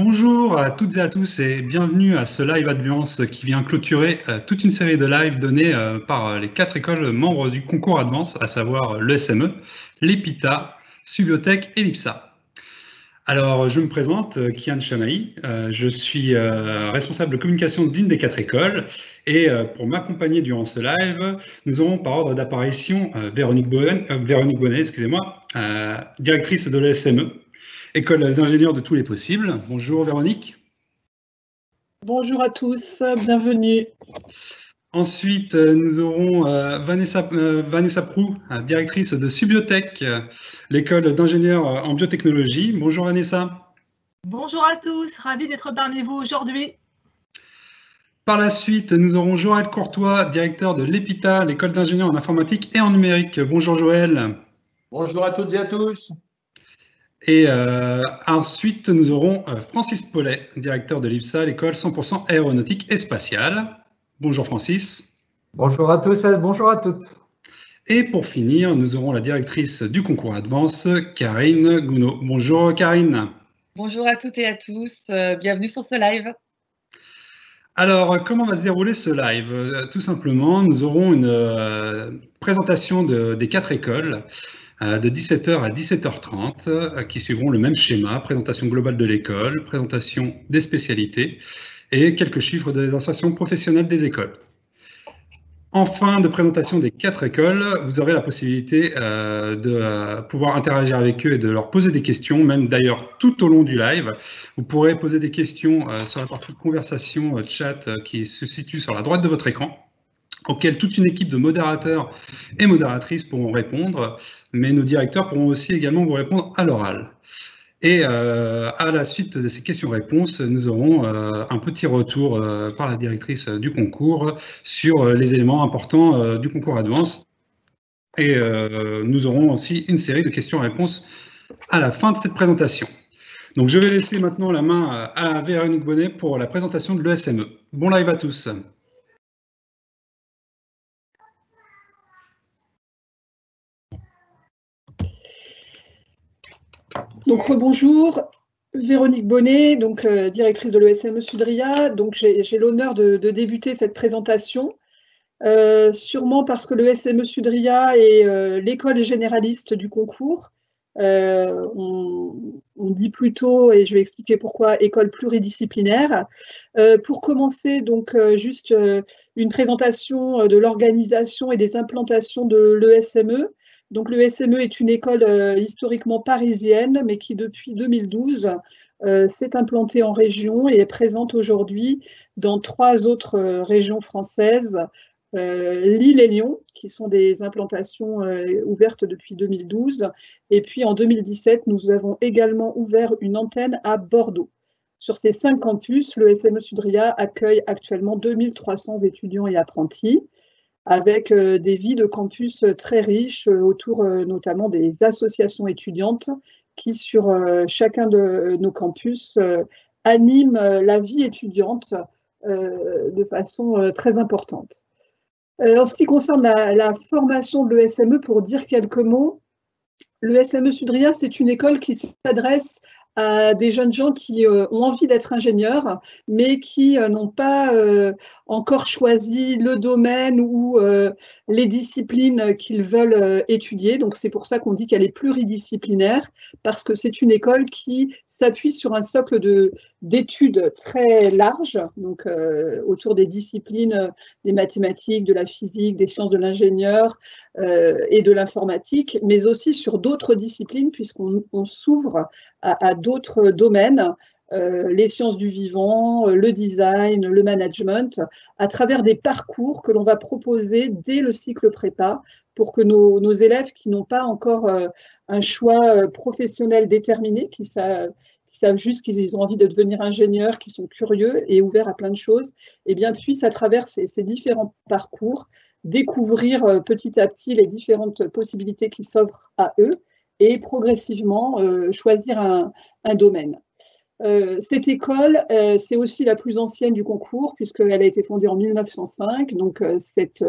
Bonjour à toutes et à tous et bienvenue à ce live Advance qui vient clôturer toute une série de lives donnés par les 4 écoles membres du concours Advance, à savoir l'ESME, l'EPITA, Subiotech et l'IPSA. Alors, je me présente, Kian Chamaï, je suis responsable de communication d'une des 4 écoles et pour m'accompagner durant ce live, nous aurons par ordre d'apparition Véronique Bonnet, excusez-moi, directrice de l'ESME, école d'ingénieurs de tous les possibles. Bonjour Véronique. Bonjour à tous, bienvenue. Ensuite, nous aurons Vanessa Prou, directrice de Subiotech, l'école d'ingénieurs en biotechnologie. Bonjour Vanessa. Bonjour à tous, ravi d'être parmi vous aujourd'hui. Par la suite, nous aurons Joël Courtois, directeur de l'EPITA, l'école d'ingénieurs en informatique et en numérique. Bonjour Joël. Bonjour à toutes et à tous. Et ensuite, nous aurons Francis Paulet, directeur de l'IPSA, l'école 100% aéronautique et spatiale. Bonjour Francis. Bonjour à tous et bonjour à toutes. Et pour finir, nous aurons la directrice du concours Advance, Karine Gounod. Bonjour Karine. Bonjour à toutes et à tous, bienvenue sur ce live. Alors, comment va se dérouler ce live? Tout simplement, nous aurons une présentation des 4 écoles de 17h à 17h30 qui suivront le même schéma, présentation globale de l'école, présentation des spécialités et quelques chiffres des insertions professionnelles des écoles. En fin de présentation des 4 écoles, vous aurez la possibilité de pouvoir interagir avec eux et de leur poser des questions, même d'ailleurs tout au long du live. Vous pourrez poser des questions sur la partie conversation chat qui se situe sur la droite de votre écran, auxquelles toute une équipe de modérateurs et modératrices pourront répondre, mais nos directeurs pourront aussi également vous répondre à l'oral. Et à la suite de ces questions-réponses, nous aurons un petit retour par la directrice du concours sur les éléments importants du concours Advance. Et nous aurons aussi une série de questions-réponses à la fin de cette présentation. Donc je vais laisser maintenant la main à Véronique Bonnet pour la présentation de l'ESME. Bon live à tous. Donc rebonjour, Véronique Bonnet, donc directrice de l'ESME Sudria. Donc j'ai l'honneur de débuter cette présentation, sûrement parce que l'ESME Sudria est l'école généraliste du concours. On dit plutôt, et je vais expliquer pourquoi, école pluridisciplinaire. Pour commencer, donc juste une présentation de l'organisation et des implantations de l'ESME. Donc l'ESME est une école historiquement parisienne, mais qui depuis 2012 s'est implantée en région et est présente aujourd'hui dans 3 autres régions françaises, Lille et Lyon, qui sont des implantations ouvertes depuis 2012. Et puis en 2017, nous avons également ouvert une antenne à Bordeaux. Sur ces 5 campus, l'ESME Sudria accueille actuellement 2300 étudiants et apprentis, avec des vies de campus très riches autour notamment des associations étudiantes qui, sur chacun de nos campus, animent la vie étudiante de façon très importante. En ce qui concerne la formation de l'ESME, pour dire quelques mots, l'ESME Sudria, c'est une école qui s'adresse à des jeunes gens qui ont envie d'être ingénieurs, mais qui n'ont pas encore choisi le domaine ou les disciplines qu'ils veulent étudier. Donc c'est pour ça qu'on dit qu'elle est pluridisciplinaire, parce que c'est une école qui s'appuie sur un socle d'études très large, donc autour des disciplines des mathématiques, de la physique, des sciences de l'ingénieur et de l'informatique, mais aussi sur d'autres disciplines, puisqu'on s'ouvre à d'autres domaines, les sciences du vivant, le design, le management, à travers des parcours que l'on va proposer dès le cycle prépa pour que nos élèves qui n'ont pas encore un choix professionnel déterminé, qui savent juste qu'ils ont envie de devenir ingénieurs, qui sont curieux et ouverts à plein de choses, eh bien, puissent à travers ces différents parcours découvrir petit à petit les différentes possibilités qui s'offrent à eux et progressivement choisir un domaine. Cette école, c'est aussi la plus ancienne du concours puisqu'elle a été fondée en 1905. Donc, cette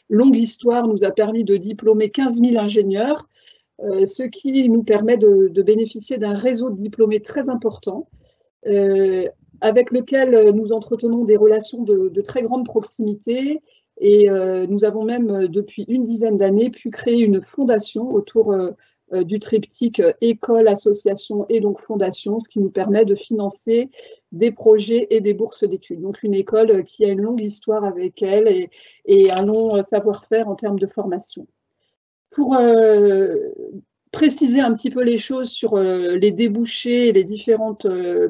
longue histoire nous a permis de diplômer 15 000 ingénieurs, ce qui nous permet de bénéficier d'un réseau de diplômés très important. avec lequel nous entretenons des relations de très grande proximité. Et nous avons même, depuis une dizaine d'années, pu créer une fondation autour du triptyque école, association et donc fondation, ce qui nous permet de financer des projets et des bourses d'études. Donc une école qui a une longue histoire avec elle et un long savoir-faire en termes de formation. Pour préciser un petit peu les choses sur les débouchés et les différentes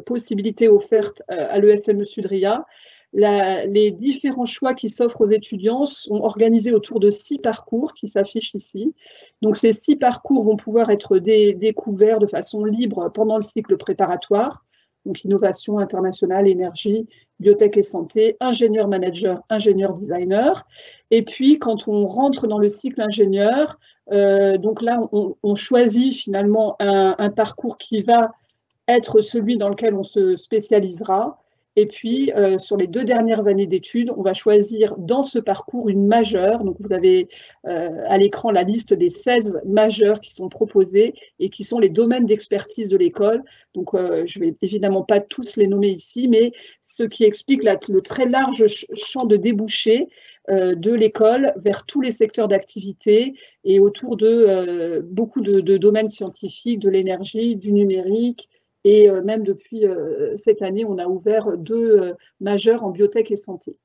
possibilités offertes à l'ESME Sudria, les différents choix qui s'offrent aux étudiants sont organisés autour de 6 parcours qui s'affichent ici. Donc ces 6 parcours vont pouvoir être découverts de façon libre pendant le cycle préparatoire, donc innovation internationale, énergie, biotech et santé, ingénieur manager, ingénieur designer. Et puis quand on rentre dans le cycle ingénieur, donc là on choisit finalement un parcours qui va être celui dans lequel on se spécialisera. Et puis, sur les 2 dernières années d'études, on va choisir dans ce parcours une majeure. Donc, vous avez à l'écran la liste des 16 majeures qui sont proposées et qui sont les domaines d'expertise de l'école. Donc, je ne vais évidemment pas tous les nommer ici, mais ce qui explique le très large champ de débouchés de l'école vers tous les secteurs d'activité et autour de beaucoup de domaines scientifiques, de l'énergie, du numérique. Et même depuis cette année, on a ouvert 2 majeurs en biotech et santé.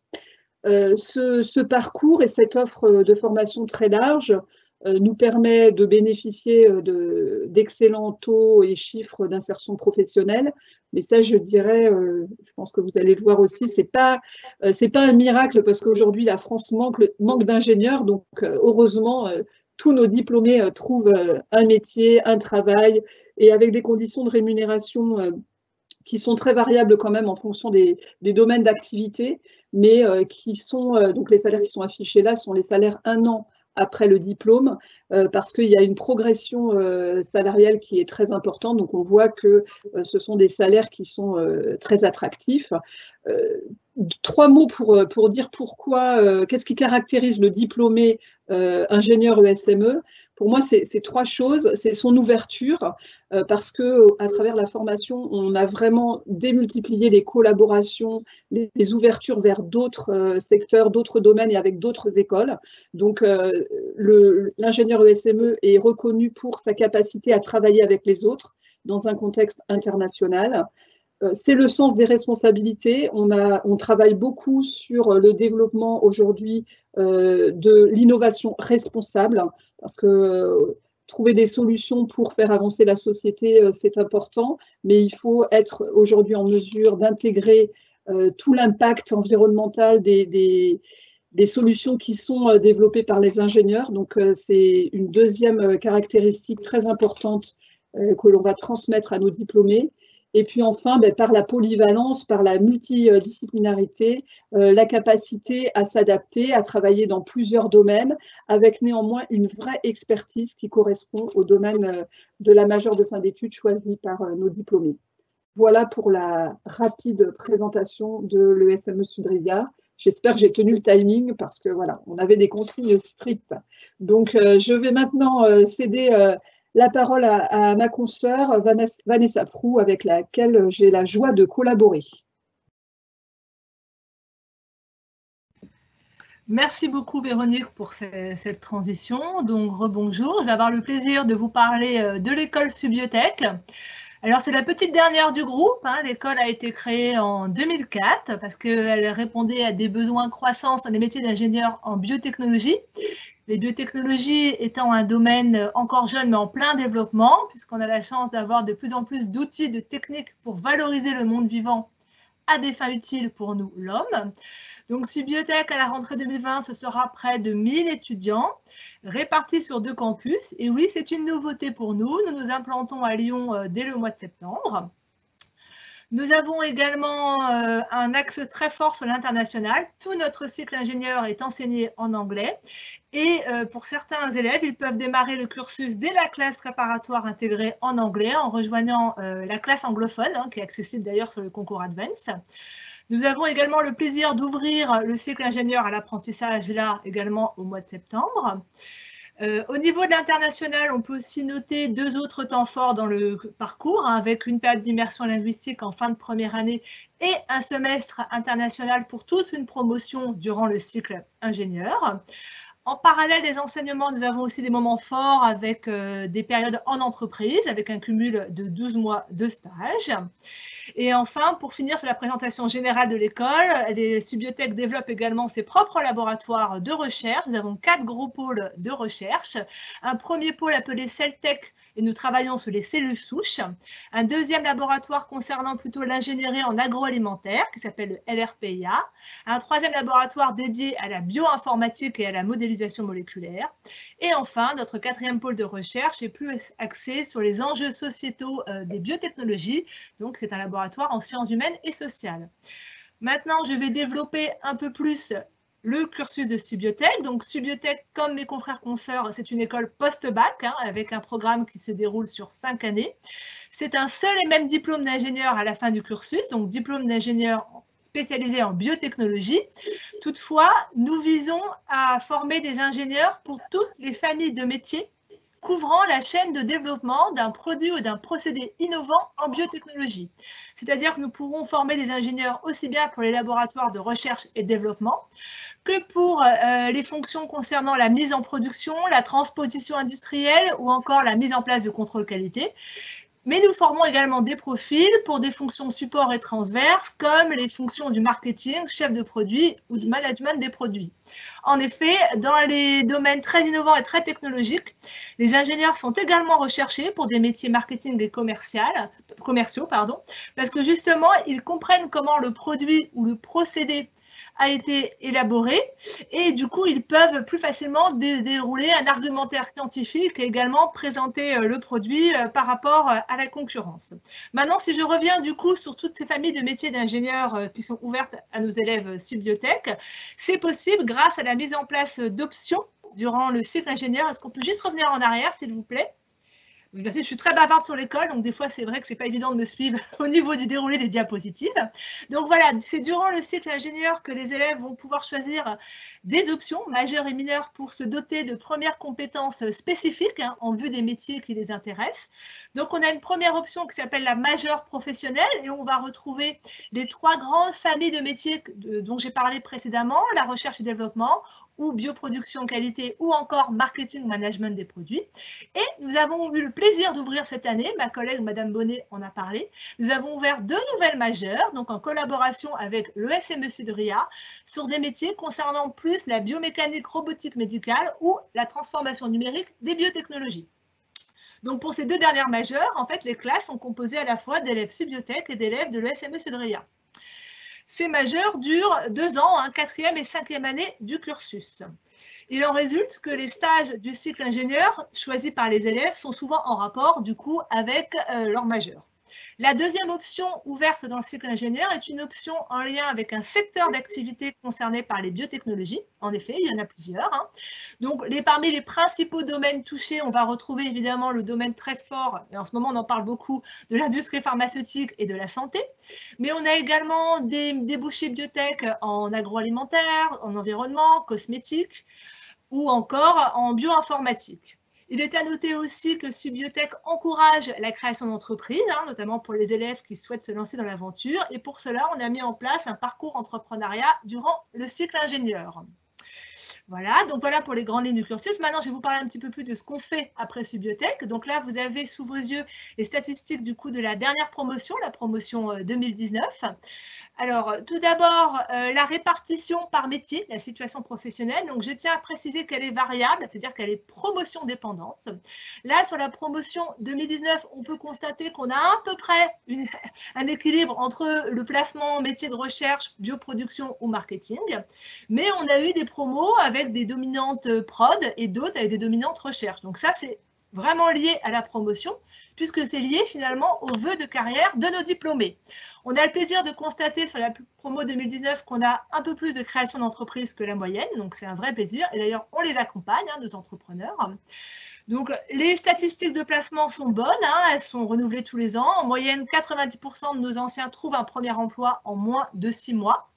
Ce parcours et cette offre de formation très large nous permet de bénéficier d'excellents taux et chiffres d'insertion professionnelle. Mais ça, je dirais, je pense que vous allez le voir aussi, c'est pas un miracle parce qu'aujourd'hui, la France manque d'ingénieurs. Donc, heureusement, tous nos diplômés trouvent un métier, un travail, et avec des conditions de rémunération qui sont très variables quand même en fonction des domaines d'activité, mais qui sont, donc les salaires qui sont affichés là sont les salaires 1 an après le diplôme, parce qu'il y a une progression salariale qui est très importante. Donc on voit que ce sont des salaires qui sont très attractifs. 3 mots pour dire pourquoi, qu'est-ce qui caractérise le diplômé ingénieur ESME. Pour moi, c'est 3 choses. C'est son ouverture, parce qu'à travers la formation, on a vraiment démultiplié les collaborations, les ouvertures vers d'autres secteurs, d'autres domaines et avec d'autres écoles. Donc, l'ingénieur ESME est reconnu pour sa capacité à travailler avec les autres dans un contexte international. C'est le sens des responsabilités. On travaille beaucoup sur le développement aujourd'hui de l'innovation responsable, parce que trouver des solutions pour faire avancer la société, c'est important, mais il faut être aujourd'hui en mesure d'intégrer tout l'impact environnemental des solutions qui sont développées par les ingénieurs. Donc, c'est une deuxième caractéristique très importante que l'on va transmettre à nos diplômés. Et puis enfin, par la polyvalence, par la multidisciplinarité, la capacité à s'adapter, à travailler dans plusieurs domaines, avec néanmoins une vraie expertise qui correspond au domaine de la majeure de fin d'études choisie par nos diplômés. Voilà pour la rapide présentation de l'ESME Sudria. J'espère que j'ai tenu le timing parce que voilà, on avait des consignes strictes. Donc, je vais maintenant céder la parole à ma consoeur Vanessa Prou, avec laquelle j'ai la joie de collaborer. Merci beaucoup Véronique pour cette transition. Donc rebonjour, je vais avoir le plaisir de vous parler de l'école Subiotech. Alors c'est la petite dernière du groupe, hein. L'école a été créée en 2004 parce qu'elle répondait à des besoins croissants dans les métiers d'ingénieur en biotechnologie. Les biotechnologies étant un domaine encore jeune mais en plein développement, puisqu'on a la chance d'avoir de plus en plus d'outils, de techniques pour valoriser le monde vivant à des fins utiles pour nous, l'homme. Donc, Subiotech, à la rentrée 2020, ce sera près de 1000 étudiants répartis sur 2 campus. Et oui, c'est une nouveauté pour nous. Nous nous implantons à Lyon dès le mois de septembre. Nous avons également un axe très fort sur l'international. Tout notre cycle ingénieur est enseigné en anglais. Et pour certains élèves, ils peuvent démarrer le cursus dès la classe préparatoire intégrée en anglais en rejoignant la classe anglophone, hein, qui est accessible d'ailleurs sur le concours Advance. Nous avons également le plaisir d'ouvrir le cycle ingénieur à l'apprentissage là également au mois de septembre. Au niveau de l'international, on peut aussi noter 2 autres temps forts dans le parcours, hein, avec une période d'immersion linguistique en fin de première année et un semestre international pour toute une promotion durant le cycle ingénieur. En parallèle des enseignements, nous avons aussi des moments forts avec des périodes en entreprise, avec un cumul de 12 mois de stage. Et enfin, pour finir sur la présentation générale de l'école, les Subiotech développent également ses propres laboratoires de recherche. Nous avons 4 gros pôles de recherche. Un premier pôle appelé CellTech, et nous travaillons sur les cellules souches. Un deuxième laboratoire concernant plutôt l'ingénierie en agroalimentaire, qui s'appelle le LRPIA. Un troisième laboratoire dédié à la bioinformatique et à la modélisation moléculaire. Et enfin, notre 4e pôle de recherche est plus axé sur les enjeux sociétaux des biotechnologies. Donc, c'est un laboratoire en sciences humaines et sociales. Maintenant, je vais développer un peu plus le cursus de Subiotech. Donc, Subiotech, comme mes confrères consoeurs, c'est une école post-bac, hein, avec un programme qui se déroule sur 5 années. C'est un seul et même diplôme d'ingénieur à la fin du cursus, donc diplôme d'ingénieur spécialisé en biotechnologie. Toutefois, nous visons à former des ingénieurs pour toutes les familles de métiers couvrant la chaîne de développement d'un produit ou d'un procédé innovant en biotechnologie. C'est-à-dire que nous pourrons former des ingénieurs aussi bien pour les laboratoires de recherche et développement que pour les fonctions concernant la mise en production, la transposition industrielle ou encore la mise en place de contrôle qualité. Mais nous formons également des profils pour des fonctions support et transverses, comme les fonctions du marketing, chef de produit ou du management des produits. En effet, dans les domaines très innovants et très technologiques, les ingénieurs sont également recherchés pour des métiers marketing et commerciaux, parce que justement, ils comprennent comment le produit ou le procédé a été élaboré et du coup, ils peuvent plus facilement dérouler un argumentaire scientifique et également présenter le produit par rapport à la concurrence. Maintenant, si je reviens du coup sur toutes ces familles de métiers d'ingénieurs qui sont ouvertes à nos élèves Subiotech, c'est possible grâce à la mise en place d'options durant le cycle ingénieur. Est-ce qu'on peut juste revenir en arrière, s'il vous plaît ? Je suis très bavarde sur l'école, donc des fois, c'est vrai que ce n'est pas évident de me suivre au niveau du déroulé des diapositives. Donc voilà, c'est durant le cycle ingénieur que les élèves vont pouvoir choisir des options majeures et mineures pour se doter de premières compétences spécifiques en vue des métiers qui les intéressent. Donc on a une première option qui s'appelle la majeure professionnelle et on va retrouver les 3 grandes familles de métiers dont j'ai parlé précédemment, la recherche et développement, ou bioproduction qualité, ou encore marketing management des produits. Et nous avons eu le plaisir d'ouvrir cette année, ma collègue Madame Bonnet en a parlé, nous avons ouvert 2 nouvelles majeures, donc en collaboration avec le SME Sudria, sur des métiers concernant plus la biomécanique robotique médicale ou la transformation numérique des biotechnologies. Donc pour ces 2 dernières majeures, en fait, les classes sont composées à la fois d'élèves Subiotech et d'élèves de l'ESME Sudria. Ces majeurs durent 2 ans, 4e et 5e année du cursus. Il en résulte que les stages du cycle ingénieur choisis par les élèves sont souvent en rapport du coup avec leur majeur. La deuxième option ouverte dans le cycle ingénieur est une option en lien avec un secteur d'activité concerné par les biotechnologies. En effet, il y en a plusieurs. Donc, parmi les principaux domaines touchés, on va retrouver évidemment le domaine très fort, et en ce moment on en parle beaucoup, de l'industrie pharmaceutique et de la santé. Mais on a également des débouchés biotech en agroalimentaire, en environnement, cosmétique ou encore en bioinformatique. Il est à noter aussi que Subiotech encourage la création d'entreprises, notamment pour les élèves qui souhaitent se lancer dans l'aventure. Et pour cela, on a mis en place un parcours entrepreneuriat durant le cycle ingénieur. Voilà, donc voilà pour les grandes lignes du cursus. Maintenant, je vais vous parler un petit peu plus de ce qu'on fait après Subiotech. Donc là, vous avez sous vos yeux les statistiques du coup de la dernière promotion, la promotion 2019. Alors, tout d'abord, la répartition par métier, la situation professionnelle. Donc, je tiens à préciser qu'elle est variable, c'est-à-dire qu'elle est promotion dépendante. Là, sur la promotion 2019, on peut constater qu'on a à peu près un équilibre entre le placement métier de recherche, bioproduction ou marketing. Mais on a eu des promos avec des dominantes prod et d'autres avec des dominantes recherche. Donc ça, c'est vraiment lié à la promotion, puisque c'est lié finalement aux vœux de carrière de nos diplômés. On a le plaisir de constater sur la promo 2019 qu'on a un peu plus de création d'entreprises que la moyenne, donc c'est un vrai plaisir. Et d'ailleurs, on les accompagne, nos entrepreneurs. Donc, les statistiques de placement sont bonnes, elles sont renouvelées tous les ans. En moyenne, 90% de nos anciens trouvent un premier emploi en moins de 6 mois.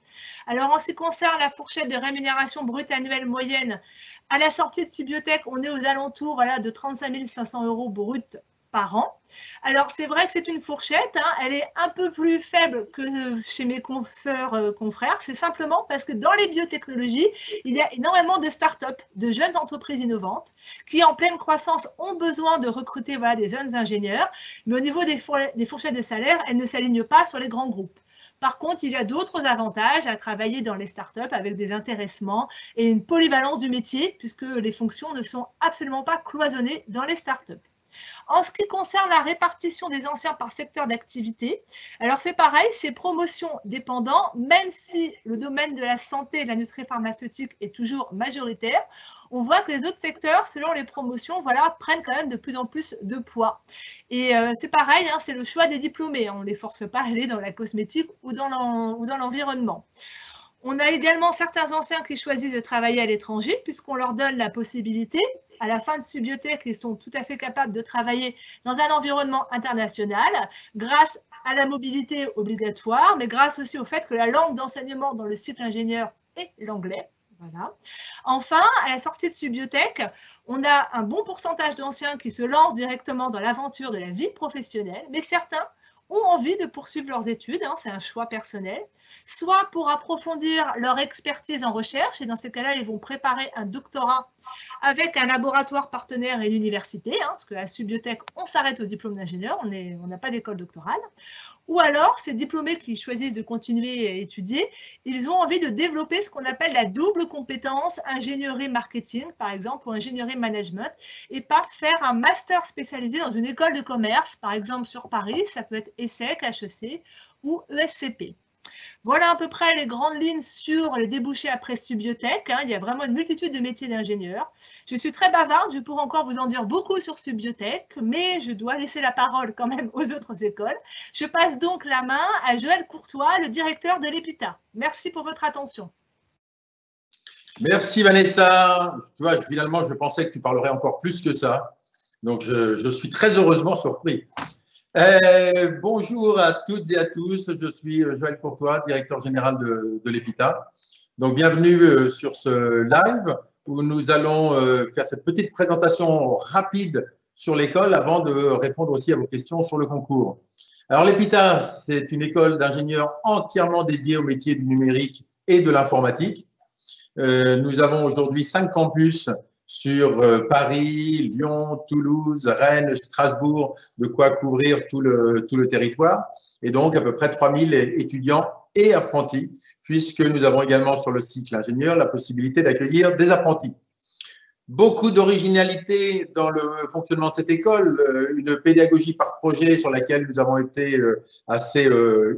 Alors, en ce qui concerne la fourchette de rémunération brute annuelle moyenne, à la sortie de Subiotech, on est aux alentours voilà, de 35 500 € bruts par an. Alors, c'est vrai que c'est une fourchette, hein, elle est un peu plus faible que chez mes consoeurs, confrères. C'est simplement parce que dans les biotechnologies, il y a énormément de start-up, de jeunes entreprises innovantes qui, en pleine croissance, ont besoin de recruter voilà, des jeunes ingénieurs. Mais au niveau des fourchettes de salaire, elles ne s'alignent pas sur les grands groupes. Par contre, il y a d'autres avantages à travailler dans les startups avec des intéressements et une polyvalence du métier, puisque les fonctions ne sont absolument pas cloisonnées dans les startups. En ce qui concerne la répartition des anciens par secteur d'activité, alors c'est pareil, c'est promotion dépendant, même si le domaine de la santé et de l'industrie pharmaceutique est toujours majoritaire, on voit que les autres secteurs, selon les promotions, voilà, prennent quand même de plus en plus de poids. Et c'est pareil, hein, c'est le choix des diplômés, on ne les force pas à aller dans la cosmétique ou dans l'environnement. On a également certains anciens qui choisissent de travailler à l'étranger puisqu'on leur donne la possibilité. À la fin de Subiotech, ils sont tout à fait capables de travailler dans un environnement international grâce à la mobilité obligatoire, mais grâce aussi au fait que la langue d'enseignement dans le cycle ingénieur est l'anglais. Voilà. Enfin, à la sortie de Subiotech, on a un bon pourcentage d'anciens qui se lancent directement dans l'aventure de la vie professionnelle, mais certains ont envie de poursuivre leurs études, hein, c'est un choix personnel, soit pour approfondir leur expertise en recherche, et dans ces cas-là, ils vont préparer un doctorat avec un laboratoire partenaire et une université, hein, parce qu'à Subiotech, on s'arrête au diplôme d'ingénieur, on n'a pas d'école doctorale. Ou alors, ces diplômés qui choisissent de continuer à étudier, ils ont envie de développer ce qu'on appelle la double compétence ingénierie marketing, par exemple, ou ingénierie management, et partent faire un master spécialisé dans une école de commerce, par exemple sur Paris, ça peut être ESSEC, HEC ou ESCP. Voilà à peu près les grandes lignes sur les débouchés après Subiotech. Il y a vraiment une multitude de métiers d'ingénieurs. Je suis très bavarde, je pourrais encore vous en dire beaucoup sur Subiotech, mais je dois laisser la parole quand même aux autres écoles. Je passe donc la main à Joël Courtois, le directeur de l'EPITA. Merci pour votre attention. Merci Vanessa. Tu vois, finalement, je pensais que tu parlerais encore plus que ça. Donc, je suis très heureusement surpris. Bonjour à toutes et à tous, je suis Joël Courtois, directeur général de l'EPITA. Donc, bienvenue sur ce live où nous allons faire cette petite présentation rapide sur l'école avant de répondre aussi à vos questions sur le concours. Alors, l'EPITA, c'est une école d'ingénieurs entièrement dédiée au métier du numérique et de l'informatique. Nous avons aujourd'hui 5 campus sur Paris, Lyon, Toulouse, Rennes, Strasbourg, de quoi couvrir tout le territoire, et donc à peu près 3000 étudiants et apprentis, puisque nous avons également sur le cycle ingénieur la possibilité d'accueillir des apprentis. Beaucoup d'originalité dans le fonctionnement de cette école, une pédagogie par projet sur laquelle nous avons été assez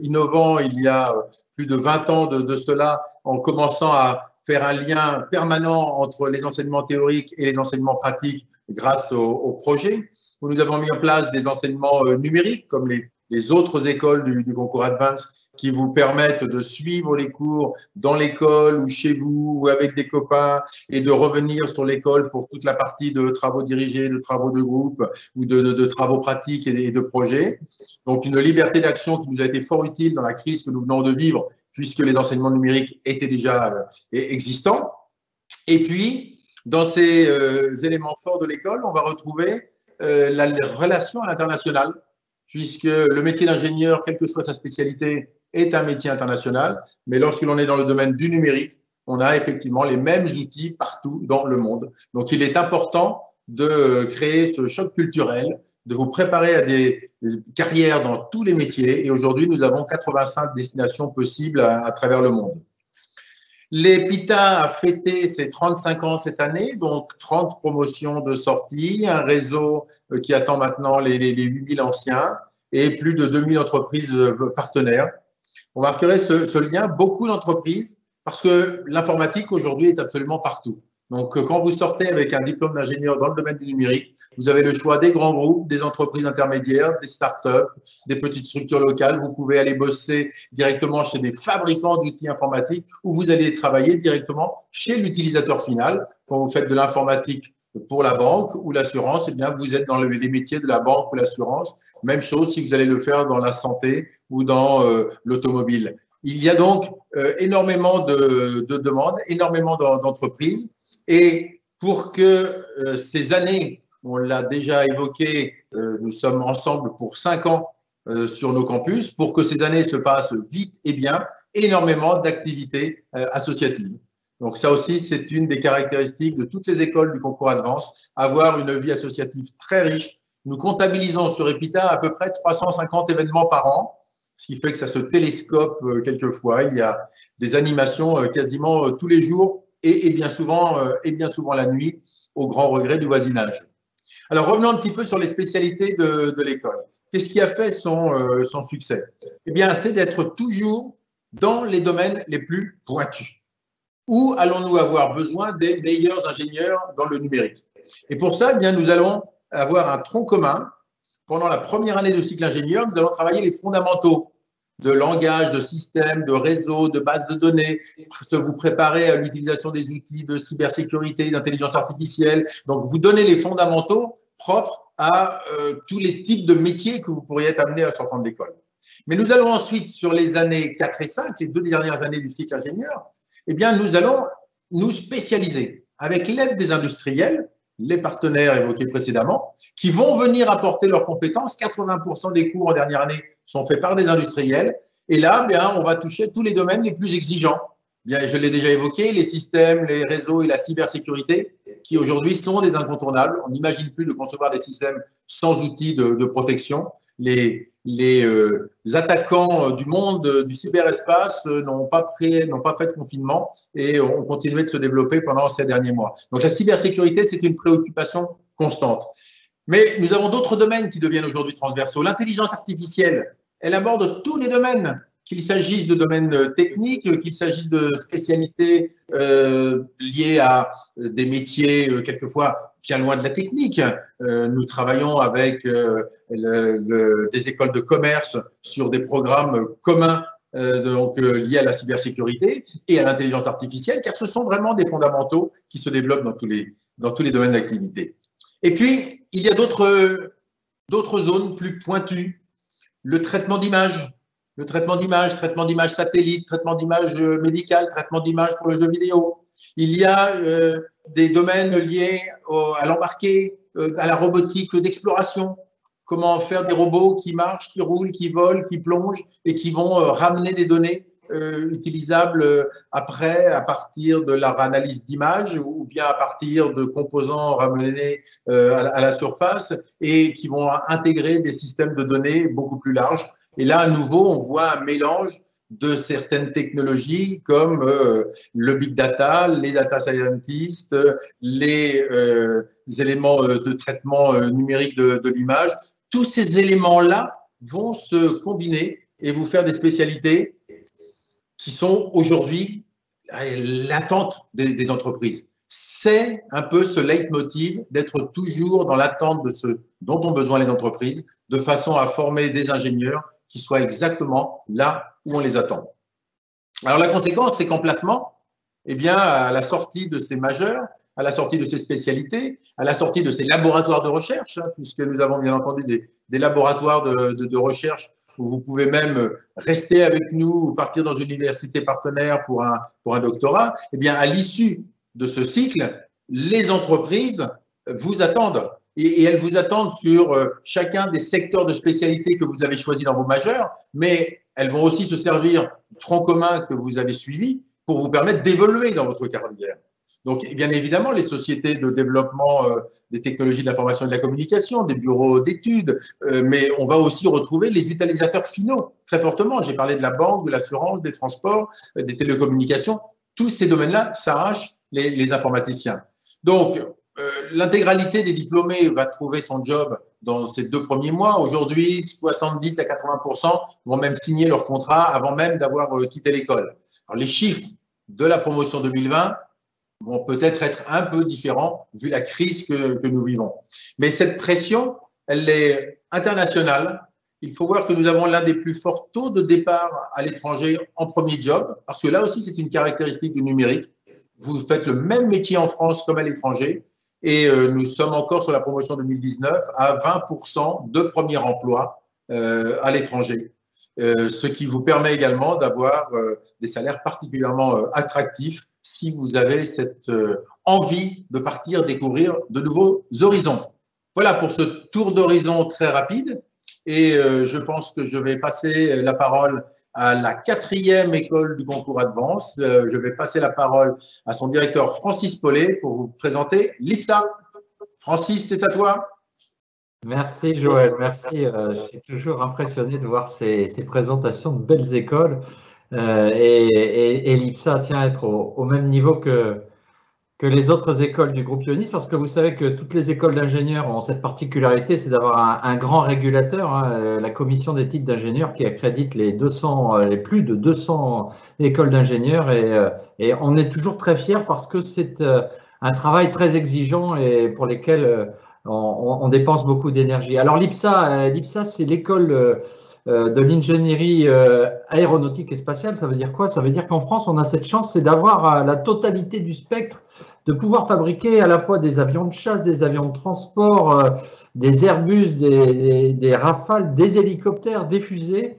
innovants il y a plus de 20 ans de cela, en commençant à faire un lien permanent entre les enseignements théoriques et les enseignements pratiques grâce au projet, où nous avons mis en place des enseignements numériques comme les autres écoles du concours Advance qui vous permettent de suivre les cours dans l'école ou chez vous ou avec des copains et de revenir sur l'école pour toute la partie de travaux dirigés, de travaux de groupe ou de travaux pratiques et de projets. Donc, une liberté d'action qui nous a été fort utile dans la crise que nous venons de vivre puisque les enseignements numériques étaient déjà existants. Et puis, dans ces éléments forts de l'école, on va retrouver la relation à l'international, puisque le métier d'ingénieur, quelle que soit sa spécialité, est un métier international. Mais lorsque l'on est dans le domaine du numérique, on a effectivement les mêmes outils partout dans le monde. Donc, il est important de créer ce choc culturel, de vous préparer à des carrières dans tous les métiers. Et aujourd'hui, nous avons 85 destinations possibles à travers le monde. L'EPITA a fêté ses 35 ans cette année, donc 30 promotions de sortie, un réseau qui attend maintenant les 8000 anciens et plus de 2000 entreprises partenaires. On marquerait ce lien, beaucoup d'entreprises, parce que l'informatique aujourd'hui est absolument partout. Donc, quand vous sortez avec un diplôme d'ingénieur dans le domaine du numérique, vous avez le choix des grands groupes, des entreprises intermédiaires, des startups, des petites structures locales. Vous pouvez aller bosser directement chez des fabricants d'outils informatiques ou vous allez travailler directement chez l'utilisateur final. Quand vous faites de l'informatique pour la banque ou l'assurance, eh bien, vous êtes dans les métiers de la banque ou l'assurance. Même chose si vous allez le faire dans la santé ou dans l'automobile. Il y a donc énormément de demandes, énormément d'entreprises. Et pour que ces années, on l'a déjà évoqué, nous sommes ensemble pour 5 ans sur nos campus, pour que ces années se passent vite et bien, énormément d'activités associatives. Donc ça aussi, c'est une des caractéristiques de toutes les écoles du concours Advance, avoir une vie associative très riche. Nous comptabilisons sur EPITA à peu près 350 événements par an, ce qui fait que ça se télescope quelquefois. Il y a des animations quasiment tous les jours et bien souvent la nuit, au grand regret du voisinage. Alors revenons un petit peu sur les spécialités de l'école. Qu'est-ce qui a fait son succès? Eh bien, c'est d'être toujours dans les domaines les plus pointus. Où allons-nous avoir besoin des meilleurs ingénieurs dans le numérique? Et pour ça, eh bien, nous allons avoir un tronc commun. Pendant la première année de cycle ingénieur, nous allons travailler les fondamentaux de langage, de système, de réseau, de base de données, vous préparer à l'utilisation des outils de cybersécurité, d'intelligence artificielle. Donc, vous donnez les fondamentaux propres à tous les types de métiers que vous pourriez être amenés à sortir de l'école. Mais nous allons ensuite, sur les années 4 et 5, les 2 dernières années du cycle ingénieur, eh bien, nous allons nous spécialiser avec l'aide des industriels, les partenaires évoqués précédemment, qui vont venir apporter leurs compétences. 80% des cours en dernière année sont faits par des industriels. Et là, bien, on va toucher tous les domaines les plus exigeants. Bien, je l'ai déjà évoqué, les systèmes, les réseaux et la cybersécurité, qui aujourd'hui sont des incontournables. On n'imagine plus de concevoir des systèmes sans outils de protection. Les attaquants du monde du cyberespace n'ont pas fait de confinement et ont continué de se développer pendant ces derniers mois. Donc la cybersécurité, c'est une préoccupation constante. Mais nous avons d'autres domaines qui deviennent aujourd'hui transversaux. L'intelligence artificielle, elle aborde tous les domaines, qu'il s'agisse de domaines techniques, qu'il s'agisse de spécialités liées à des métiers quelquefois bien loin de la technique. Nous travaillons avec des écoles de commerce sur des programmes communs liés à la cybersécurité et à l'intelligence artificielle, car ce sont vraiment des fondamentaux qui se développent dans tous les domaines d'activité. Et puis, il y a d'autres zones plus pointues. Le traitement d'images. Le traitement d'images satellite, traitement d'images médicales, traitement d'images pour le jeu vidéo. Il y a des domaines liés à l'embarqué, à la robotique d'exploration. Comment faire des robots qui marchent, qui roulent, qui volent, qui plongent et qui vont ramener des données utilisables après à partir de leur analyse d'images ou bien à partir de composants ramenés à la surface et qui vont intégrer des systèmes de données beaucoup plus larges. Et là, à nouveau, on voit un mélange de certaines technologies comme le big data, les data scientists, les éléments de traitement numérique de l'image. Tous ces éléments-là vont se combiner et vous faire des spécialités qui sont aujourd'hui l'attente des entreprises. C'est un peu ce leitmotiv d'être toujours dans l'attente de ce dont ont besoin les entreprises, de façon à former des ingénieurs qui soient exactement là où on les attend. Alors la conséquence, c'est qu'en placement, eh bien, à la sortie de ces majeurs, à la sortie de ces spécialités, à la sortie de ces laboratoires de recherche, puisque nous avons bien entendu des laboratoires de recherche où vous pouvez même rester avec nous ou partir dans une université partenaire pour un doctorat, eh bien, à l'issue de ce cycle, les entreprises vous attendent. Et elles vous attendent sur chacun des secteurs de spécialité que vous avez choisis dans vos majeurs, mais elles vont aussi se servir du tronc commun que vous avez suivi pour vous permettre d'évoluer dans votre carrière. Donc, bien évidemment, les sociétés de développement des technologies de l'information et de la communication, des bureaux d'études, mais on va aussi retrouver les utilisateurs finaux très fortement. J'ai parlé de la banque, de l'assurance, des transports, des télécommunications. Tous ces domaines-là s'arrachent les informaticiens. Donc, l'intégralité des diplômés va trouver son job dans ces 2 premiers mois. Aujourd'hui, 70 à 80% vont même signer leur contrat avant même d'avoir quitté l'école. Alors, les chiffres de la promotion 2020 vont peut-être être un peu différents vu la crise que nous vivons. Mais cette pression, elle est internationale. Il faut voir que nous avons l'un des plus forts taux de départ à l'étranger en premier job, parce que là aussi, c'est une caractéristique du numérique. Vous faites le même métier en France comme à l'étranger, et nous sommes encore sur la promotion 2019 à 20% de premier emploi à l'étranger. ce qui vous permet également d'avoir des salaires particulièrement attractifs si vous avez cette envie de partir découvrir de nouveaux horizons. Voilà pour ce tour d'horizon très rapide. Et je pense que je vais passer la parole à la 4e école du concours Advance. Je vais passer la parole à son directeur Francis Paulet pour vous présenter l'IPSA. Francis, c'est à toi. Merci Joël, merci. Je suis toujours impressionné de voir ces présentations de belles écoles. Et l'IPSA tient à être au même niveau que les autres écoles du groupe Ionis, parce que vous savez que toutes les écoles d'ingénieurs ont cette particularité, c'est d'avoir un grand régulateur, hein, la commission des titres d'ingénieurs qui accrédite les plus de 200 écoles d'ingénieurs, et on est toujours très fiers parce que c'est un travail très exigeant et pour lesquels on dépense beaucoup d'énergie. Alors l'IPSA, c'est l'école de l'ingénierie aéronautique et spatiale. Ça veut dire quoi? Ça veut dire qu'en France, on a cette chance, c'est d'avoir la totalité du spectre, de pouvoir fabriquer à la fois des avions de chasse, des avions de transport, des Airbus, des Rafales, des hélicoptères, des fusées.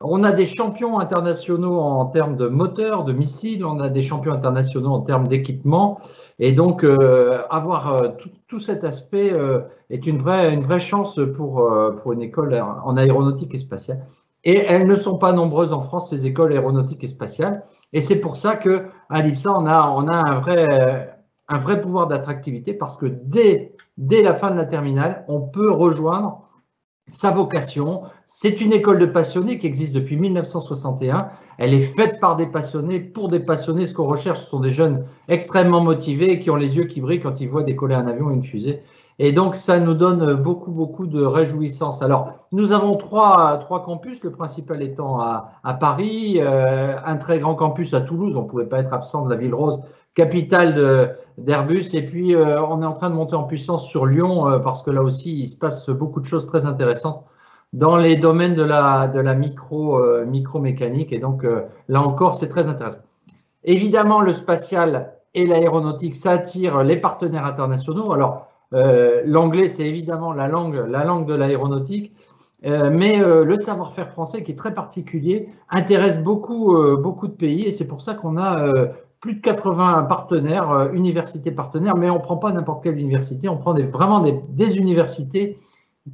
On a des champions internationaux en termes de moteurs, de missiles, on a des champions internationaux en termes d'équipement. Et donc, avoir tout cet aspect est une vraie chance pour une école en aéronautique et spatiale. Et elles ne sont pas nombreuses en France, ces écoles aéronautiques et spatiales. Et c'est pour ça qu'à l'IPSA, on a un vrai pouvoir d'attractivité parce que dès la fin de la terminale, on peut rejoindre sa vocation. C'est une école de passionnés qui existe depuis 1961. Elle est faite par des passionnés, pour des passionnés. Ce qu'on recherche, ce sont des jeunes extrêmement motivés et qui ont les yeux qui brillent quand ils voient décoller un avion ou une fusée. Et donc, ça nous donne beaucoup de réjouissance. Alors, nous avons trois campus, le principal étant à Paris, un très grand campus à Toulouse. On ne pouvait pas être absent de la ville rose, capitale d'Airbus. Et puis, on est en train de monter en puissance sur Lyon parce que là aussi, il se passe beaucoup de choses très intéressantes dans les domaines de la micromécanique. Et donc, là encore, c'est très intéressant. Évidemment, le spatial et l'aéronautique, ça attire les partenaires internationaux. Alors, l'anglais, c'est évidemment la langue de l'aéronautique, mais le savoir-faire français, qui est très particulier, intéresse beaucoup de pays. Et c'est pour ça qu'on a plus de 80 partenaires, universités partenaires, mais on ne prend pas n'importe quelle université, on prend vraiment des universités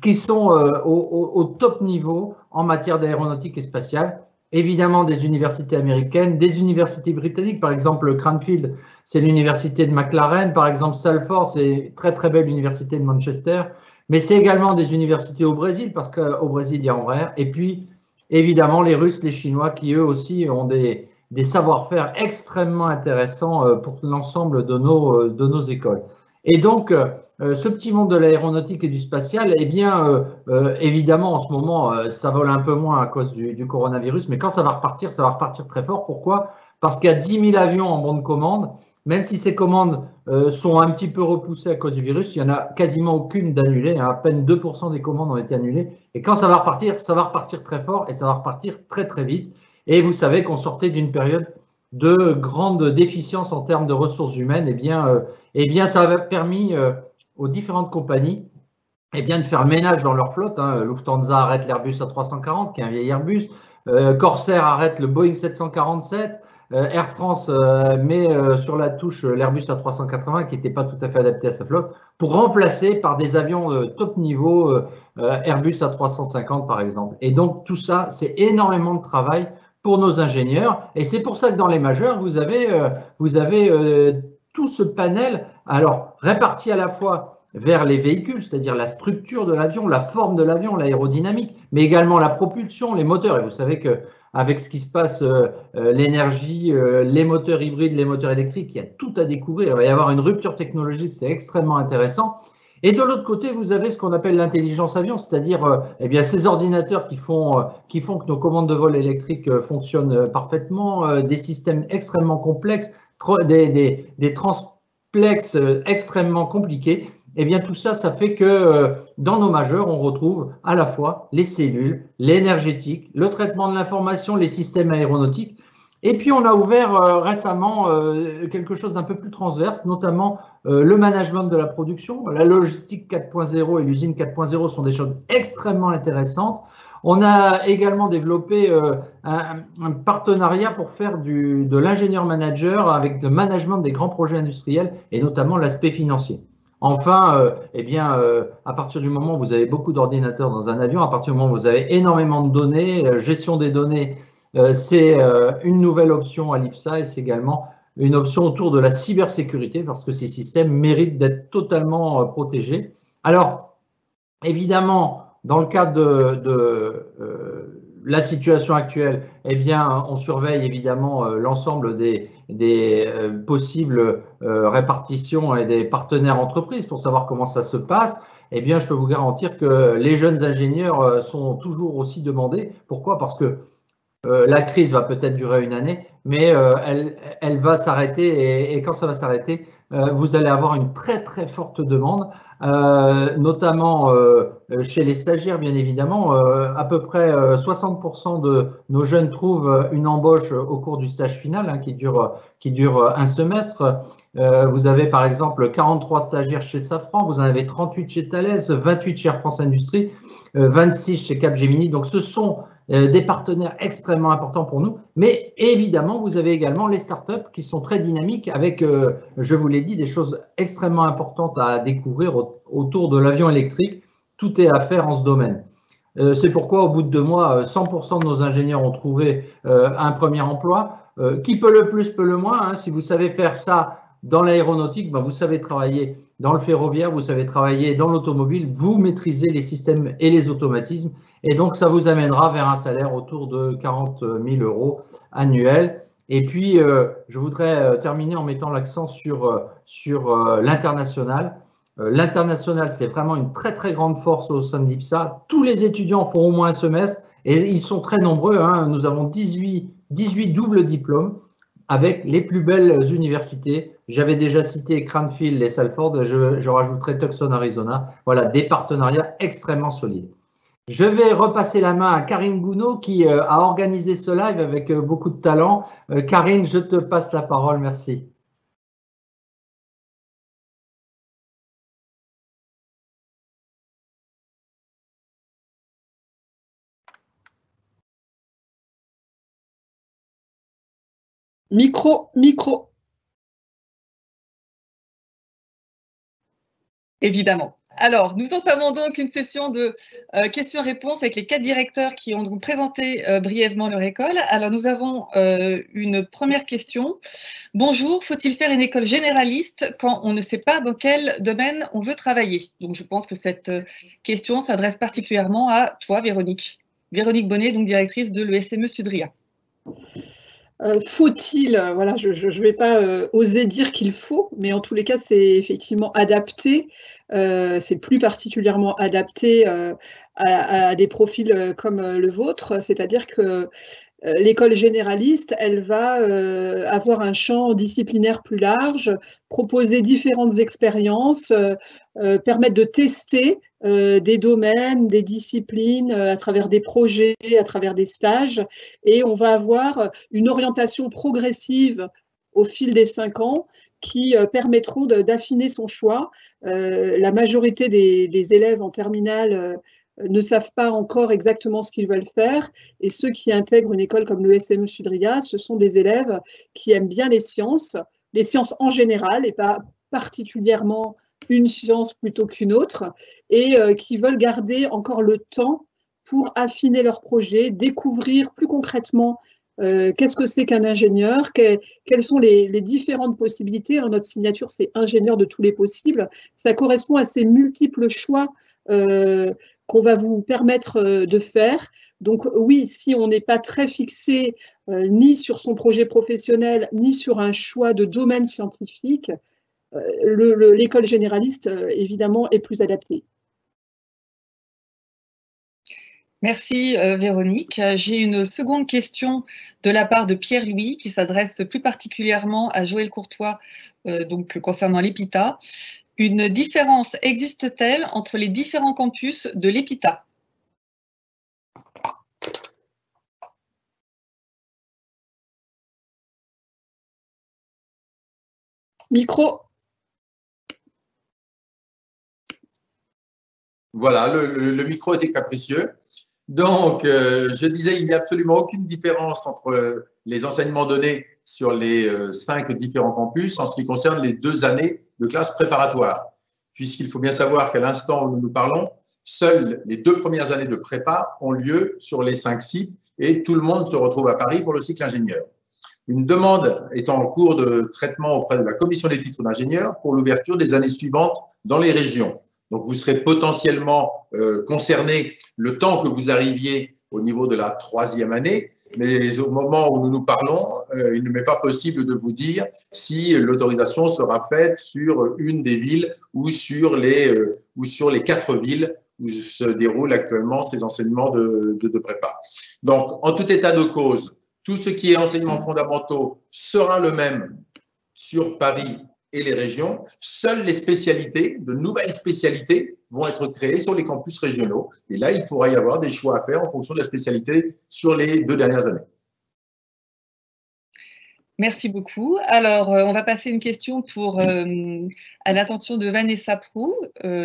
qui sont au top niveau en matière d'aéronautique et spatiale. Évidemment, des universités américaines, des universités britanniques, par exemple Cranfield, c'est l'université de McLaren, par exemple Salford, c'est une très belle université de Manchester, mais c'est également des universités au Brésil, parce qu'au Brésil, il y a Embraer, et puis évidemment les Russes, les Chinois, qui eux aussi ont des savoir-faire extrêmement intéressants pour l'ensemble de nos écoles. Et donc, ce petit monde de l'aéronautique et du spatial, eh bien, évidemment, en ce moment, ça vole un peu moins à cause du coronavirus, mais quand ça va repartir très fort. Pourquoi? Parce qu'il y a 10 000 avions en bon de commande. Même si ces commandes sont un petit peu repoussées à cause du virus, il n'y en a quasiment aucune d'annulée. Hein, à peine 2% des commandes ont été annulées. Et quand ça va repartir très fort et ça va repartir très vite. Et vous savez qu'on sortait d'une période de grande déficience en termes de ressources humaines. Eh bien, ça a permis aux différentes compagnies de faire le ménage dans leur flotte. Hein. Lufthansa arrête l'Airbus A340, qui est un vieil Airbus. Corsair arrête le Boeing 747. Air France met sur la touche l'Airbus A380, qui n'était pas tout à fait adapté à sa flotte, pour remplacer par des avions top niveau, Airbus A350 par exemple. Et donc tout ça, c'est énormément de travail pour nos ingénieurs. Et c'est pour ça que dans les majeurs, vous avez tout ce panel, alors réparti à la fois vers les véhicules, c'est-à-dire la structure de l'avion, la forme de l'avion, l'aérodynamique, mais également la propulsion, les moteurs. Et vous savez qu'avec ce qui se passe, l'énergie, les moteurs hybrides, les moteurs électriques, il y a tout à découvrir. Il va y avoir une rupture technologique, c'est extrêmement intéressant. Et de l'autre côté, vous avez ce qu'on appelle l'intelligence avion, c'est-à-dire ces ordinateurs qui font que nos commandes de vol électriques fonctionnent parfaitement, des systèmes extrêmement complexes, des transplexes extrêmement compliqués. Eh bien, tout ça, ça fait que dans nos majeurs, on retrouve à la fois les cellules, l'énergétique, le traitement de l'information, les systèmes aéronautiques. Et puis, on a ouvert récemment quelque chose d'un peu plus transverse, notamment le management de la production. La logistique 4.0 et l'usine 4.0 sont des choses extrêmement intéressantes. On a également développé un partenariat pour faire de l'ingénieur manager avec le management des grands projets industriels et notamment l'aspect financier. Enfin, à partir du moment où vous avez beaucoup d'ordinateurs dans un avion, à partir du moment où vous avez énormément de données, gestion des données, c'est une nouvelle option à l'IPSA et c'est également une option autour de la cybersécurité parce que ces systèmes méritent d'être totalement protégés. Alors, évidemment, dans le cadre de la situation actuelle, eh bien, on surveille évidemment l'ensemble des possibles répartitions et des partenaires entreprises pour savoir comment ça se passe. Eh bien, je peux vous garantir que les jeunes ingénieurs sont toujours aussi demandés. Pourquoi? Parce que la crise va peut-être durer une année, mais elle va s'arrêter et quand ça va s'arrêter, vous allez avoir une très très forte demande, notamment chez les stagiaires bien évidemment. À peu près 60% de nos jeunes trouvent une embauche au cours du stage final qui dure un semestre. Vous avez par exemple 43 stagiaires chez Safran, vous en avez 38 chez Thales, 28 chez Air France Industrie, 26 chez Capgemini. Donc ce sont des partenaires extrêmement importants pour nous, mais évidemment, vous avez également les startups qui sont très dynamiques avec, je vous l'ai dit, des choses extrêmement importantes à découvrir autour de l'avion électrique. Tout est à faire en ce domaine. C'est pourquoi, au bout de 2 mois, 100% de nos ingénieurs ont trouvé un premier emploi. Qui peut le plus, peut le moins. Si vous savez faire ça dans l'aéronautique, vous savez travailler dans le ferroviaire, vous savez travailler dans l'automobile, vous maîtrisez les systèmes et les automatismes. Et donc, ça vous amènera vers un salaire autour de 40 000 € annuels. Et puis, je voudrais terminer en mettant l'accent sur l'international. L'international, c'est vraiment une très, très grande force au sein de l'IPSA. Tous les étudiants font au moins un semestre et ils sont très nombreux. Nous avons 18 doubles diplômes avec les plus belles universités. J'avais déjà cité Cranfield et Salford, je rajouterai Tucson, Arizona. Voilà, des partenariats extrêmement solides. Je vais repasser la main à Karine Gounod qui a organisé ce live avec beaucoup de talent. Karine, je te passe la parole, merci. Micro. Évidemment. Alors, nous entamons donc une session de questions-réponses avec les 4 directeurs qui ont donc présenté brièvement leur école. Alors, nous avons une première question. Bonjour, faut-il faire une école généraliste quand on ne sait pas dans quel domaine on veut travailler? Donc, je pense que cette question s'adresse particulièrement à toi, Véronique. Véronique Bonnet, donc directrice de l'ESME Sudria. Faut-il, voilà, je ne vais pas oser dire qu'il faut, mais en tous les cas, c'est effectivement adapté. C'est plus particulièrement adapté à des profils comme le vôtre, c'est-à-dire que l'école généraliste, elle va avoir un champ disciplinaire plus large, proposer différentes expériences, permettre de tester des domaines, des disciplines, à travers des projets, à travers des stages, et on va avoir une orientation progressive au fil des 5 ans qui permettront d'affiner son choix. La majorité des élèves en terminale ne savent pas encore exactement ce qu'ils veulent faire, et ceux qui intègrent une école comme l'ESME Sudria, ce sont des élèves qui aiment bien les sciences en général, et pas particulièrement une science plutôt qu'une autre, et qui veulent garder encore le temps pour affiner leur projet, découvrir plus concrètement qu'est-ce que c'est qu'un ingénieur, quelles sont les différentes possibilités. Notre signature, c'est ingénieur de tous les possibles. Ça correspond à ces multiples choix qu'on va vous permettre de faire. Donc oui, si on n'est pas très fixé ni sur son projet professionnel, ni sur un choix de domaine scientifique, l'école généraliste, évidemment, est plus adaptée. Merci Véronique. J'ai une seconde question de la part de Pierre-Louis qui s'adresse plus particulièrement à Joël Courtois, donc concernant l'EPITA. Une différence existe-t-elle entre les différents campus de l'EPITA? Micro. Voilà, le micro était capricieux. Donc, je disais, il n'y a absolument aucune différence entre les enseignements donnés sur les 5 différents campus en ce qui concerne les 2 années de classe préparatoire. Puisqu'il faut bien savoir qu'à l'instant où nous parlons, seules les 2 premières années de prépa ont lieu sur les 5 sites et tout le monde se retrouve à Paris pour le cycle ingénieur. Une demande est en cours de traitement auprès de la commission des titres d'ingénieur pour l'ouverture des années suivantes dans les régions. Donc, vous serez potentiellement concerné le temps que vous arriviez au niveau de la 3e année, mais au moment où nous nous parlons, il ne m'est pas possible de vous dire si l'autorisation sera faite sur une des villes ou sur les 4 villes où se déroulent actuellement ces enseignements de prépa. Donc, en tout état de cause, tout ce qui est enseignements fondamentaux sera le même sur Paris et les régions. Seules les spécialités, de nouvelles spécialités, vont être créées sur les campus régionaux. Et là, il pourra y avoir des choix à faire en fonction de la spécialité sur les 2 dernières années. Merci beaucoup. Alors, on va passer une question à l'attention de Vanessa Prou,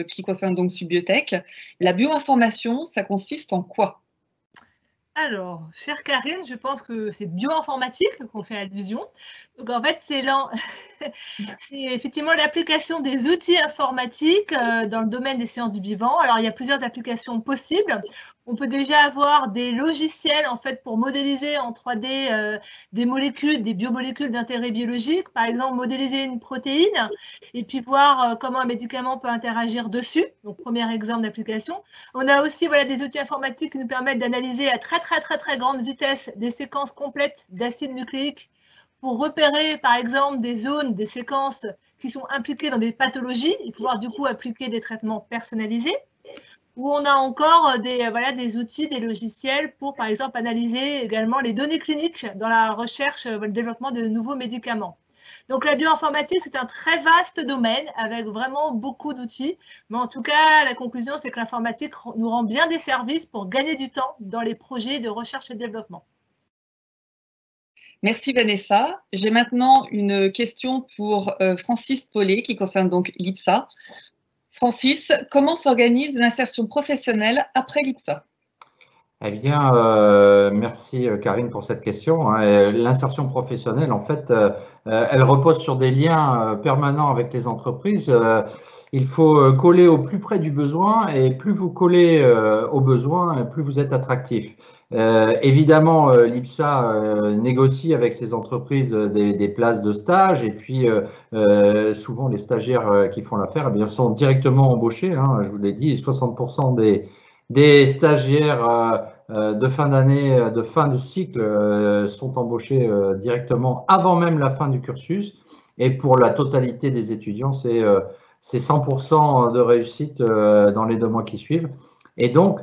qui concerne donc Subiotech. La bioinformation, ça consiste en quoi? Alors, chère Karine, je pense que c'est bioinformatique qu'on fait allusion. Donc, en fait, c'est effectivement l'application des outils informatiques dans le domaine des sciences du vivant. Alors, il y a plusieurs applications possibles. On peut déjà avoir des logiciels en fait pour modéliser en 3D des molécules, des biomolécules d'intérêt biologique. Par exemple, modéliser une protéine et puis voir comment un médicament peut interagir dessus. Donc, premier exemple d'application. On a aussi des outils informatiques qui nous permettent d'analyser à très grande vitesse des séquences complètes d'acides nucléiques pour repérer, par exemple, des zones, des séquences qui sont impliquées dans des pathologies et pouvoir du coup appliquer des traitements personnalisés. Où on a encore des outils, des logiciels pour, par exemple, analyser également les données cliniques dans la recherche, le développement de nouveaux médicaments. Donc, la bioinformatique, c'est un très vaste domaine avec vraiment beaucoup d'outils. Mais en tout cas, la conclusion, c'est que l'informatique nous rend bien des services pour gagner du temps dans les projets de recherche et de développement. Merci Vanessa. J'ai maintenant une question pour Francis Paulet qui concerne donc l'IPSA. Francis, comment s'organise l'insertion professionnelle après l'IPSA? Eh bien, merci Karine pour cette question. L'insertion professionnelle, en fait, elle repose sur des liens permanents avec les entreprises. Il faut coller au plus près du besoin et plus vous collez au besoin, plus vous êtes attractif. Évidemment, l'IPSA négocie avec ces entreprises des places de stage et puis souvent les stagiaires qui font l'affaire eh bien, sont directement embauchés. Je vous l'ai dit, 60% des stagiaires de fin d'année, de fin de cycle sont embauchés directement avant même la fin du cursus. Et pour la totalité des étudiants, c'est 100% de réussite dans les 2 mois qui suivent. Et donc,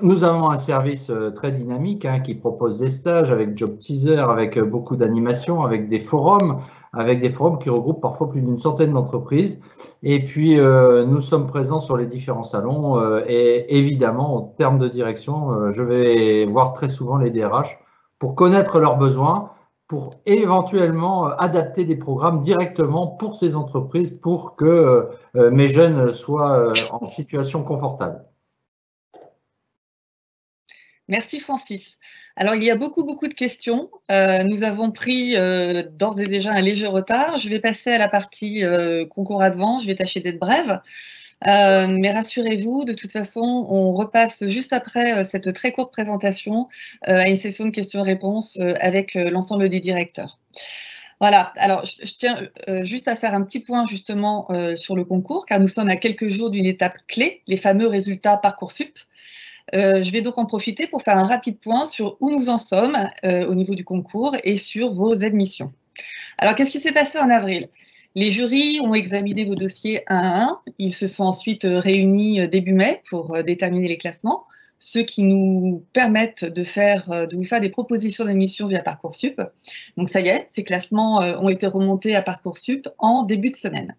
nous avons un service très dynamique qui propose des stages avec Job Teaser, avec beaucoup d'animations, avec des forums qui regroupent parfois plus d'une centaine d'entreprises. Et puis, nous sommes présents sur les différents salons et évidemment, en termes de direction, je vais voir très souvent les DRH pour connaître leurs besoins, pour éventuellement adapter des programmes directement pour ces entreprises pour que mes jeunes soient en situation confortable. Merci Francis. Alors, il y a beaucoup de questions. Nous avons pris d'ores et déjà un léger retard. Je vais passer à la partie concours Advance. Je vais tâcher d'être brève. Mais rassurez-vous, de toute façon, on repasse juste après cette très courte présentation à une session de questions-réponses avec l'ensemble des directeurs. Voilà, alors je tiens juste à faire un petit point justement sur le concours, car nous sommes à quelques jours d'une étape clé, les fameux résultats Parcoursup. Je vais donc en profiter pour faire un rapide point sur où nous en sommes au niveau du concours et sur vos admissions. Alors, qu'est-ce qui s'est passé en avril? Les jurys ont examiné vos dossiers un à un. Ils se sont ensuite réunis début mai pour déterminer les classements, ceux qui nous permettent de vous faire des propositions d'admission via Parcoursup. Donc ça y est, ces classements ont été remontés à Parcoursup en début de semaine.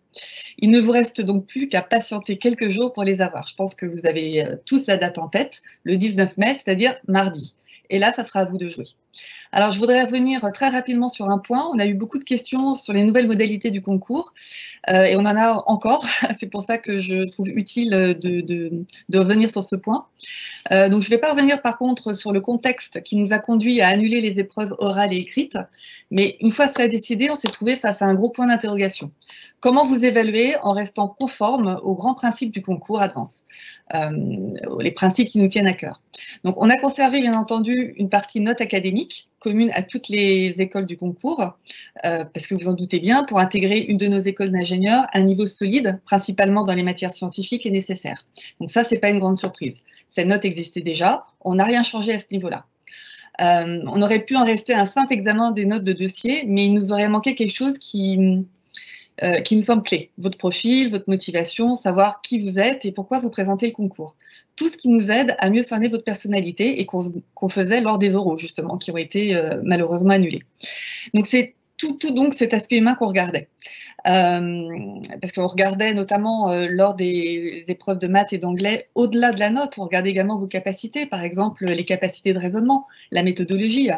Il ne vous reste donc plus qu'à patienter quelques jours pour les avoir. Je pense que vous avez tous la date en tête, le 19 mai, c'est-à-dire mardi. Et là, ça sera à vous de jouer. Alors, je voudrais revenir très rapidement sur un point. On a eu beaucoup de questions sur les nouvelles modalités du concours et on en a encore. C'est pour ça que je trouve utile de revenir sur ce point. Donc, je ne vais pas revenir par contre sur le contexte qui nous a conduit à annuler les épreuves orales et écrites. Mais une fois cela décidé, on s'est trouvé face à un gros point d'interrogation. Comment vous évaluer en restant conforme aux grands principes du concours Advance, les principes qui nous tiennent à cœur. Donc, on a conservé, bien entendu, une partie notes académiques commune à toutes les écoles du concours, parce que vous en doutez bien, pour intégrer une de nos écoles d'ingénieurs, un niveau solide, principalement dans les matières scientifiques, est nécessaire. Donc ça, ce n'est pas une grande surprise. Cette note existait déjà, on n'a rien changé à ce niveau-là. On aurait pu en rester à un simple examen des notes de dossier, mais il nous aurait manqué quelque chose qui nous semble clé. Votre profil, votre motivation, savoir qui vous êtes et pourquoi vous présentez le concours. Tout ce qui nous aide à mieux cerner votre personnalité et qu'on faisait lors des oraux, justement, qui ont été malheureusement annulés. Donc, c'est tout donc cet aspect humain qu'on regardait. Parce qu'on regardait notamment lors des épreuves de maths et d'anglais, au-delà de la note, on regardait également vos capacités, par exemple les capacités de raisonnement, la méthodologie.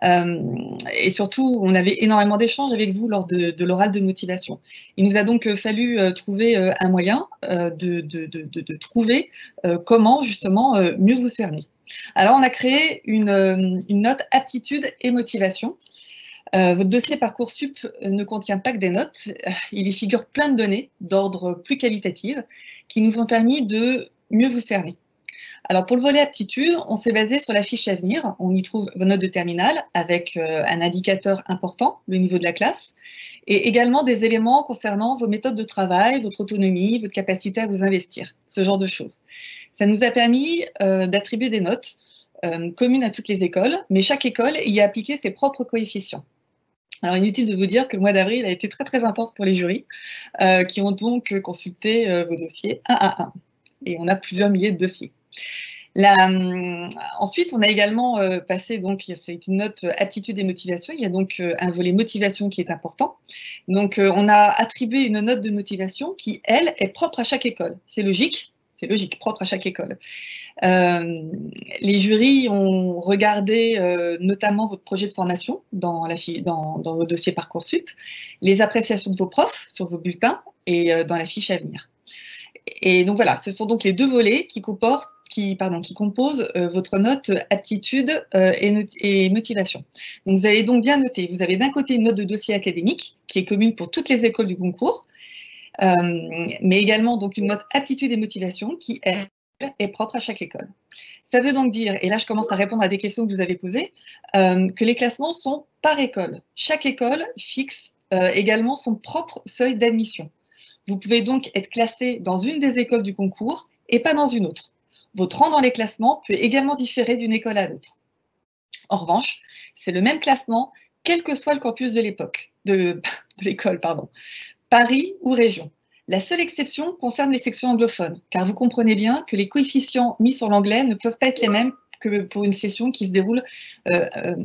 Et surtout, on avait énormément d'échanges avec vous lors de l'oral de motivation. Il nous a donc fallu trouver un moyen de trouver comment justement mieux vous cerner. Alors, on a créé une note aptitude et motivation. Votre dossier Parcoursup ne contient pas que des notes, il y figure plein de données d'ordre plus qualitatif qui nous ont permis de mieux vous cerner. Alors pour le volet aptitude, on s'est basé sur la fiche à venir, on y trouve vos notes de terminale avec un indicateur important, le niveau de la classe, et également des éléments concernant vos méthodes de travail, votre autonomie, votre capacité à vous investir, ce genre de choses. Ça nous a permis d'attribuer des notes communes à toutes les écoles, mais chaque école y a appliqué ses propres coefficients. Alors, inutile de vous dire que le mois d'avril a été très très intense pour les jurys, qui ont donc consulté vos dossiers un à un. Et on a plusieurs milliers de dossiers. Ensuite, on a également passé, donc c'est une note aptitude et motivation. Il y a donc un volet motivation qui est important. Donc, on a attribué une note de motivation qui, elle, est propre à chaque école. C'est logique, propre à chaque école. Les jurys ont regardé notamment votre projet de formation dans vos dossiers Parcoursup, les appréciations de vos profs sur vos bulletins et dans la fiche à venir. Et donc voilà, ce sont donc les deux volets qui composent votre note aptitude et motivation. Donc vous avez donc bien noté, vous avez d'un côté une note de dossier académique qui est commune pour toutes les écoles du concours, mais également donc une note aptitude et motivation qui est propre à chaque école. Ça veut donc dire, et là je commence à répondre à des questions que vous avez posées, que les classements sont par école. Chaque école fixe également son propre seuil d'admission. Vous pouvez donc être classé dans une des écoles du concours et pas dans une autre. Votre rang dans les classements peut également différer d'une école à l'autre. En revanche, c'est le même classement quel que soit le campus de l'école, Paris ou région. La seule exception concerne les sections anglophones, car vous comprenez bien que les coefficients mis sur l'anglais ne peuvent pas être les mêmes que pour une session qui se déroule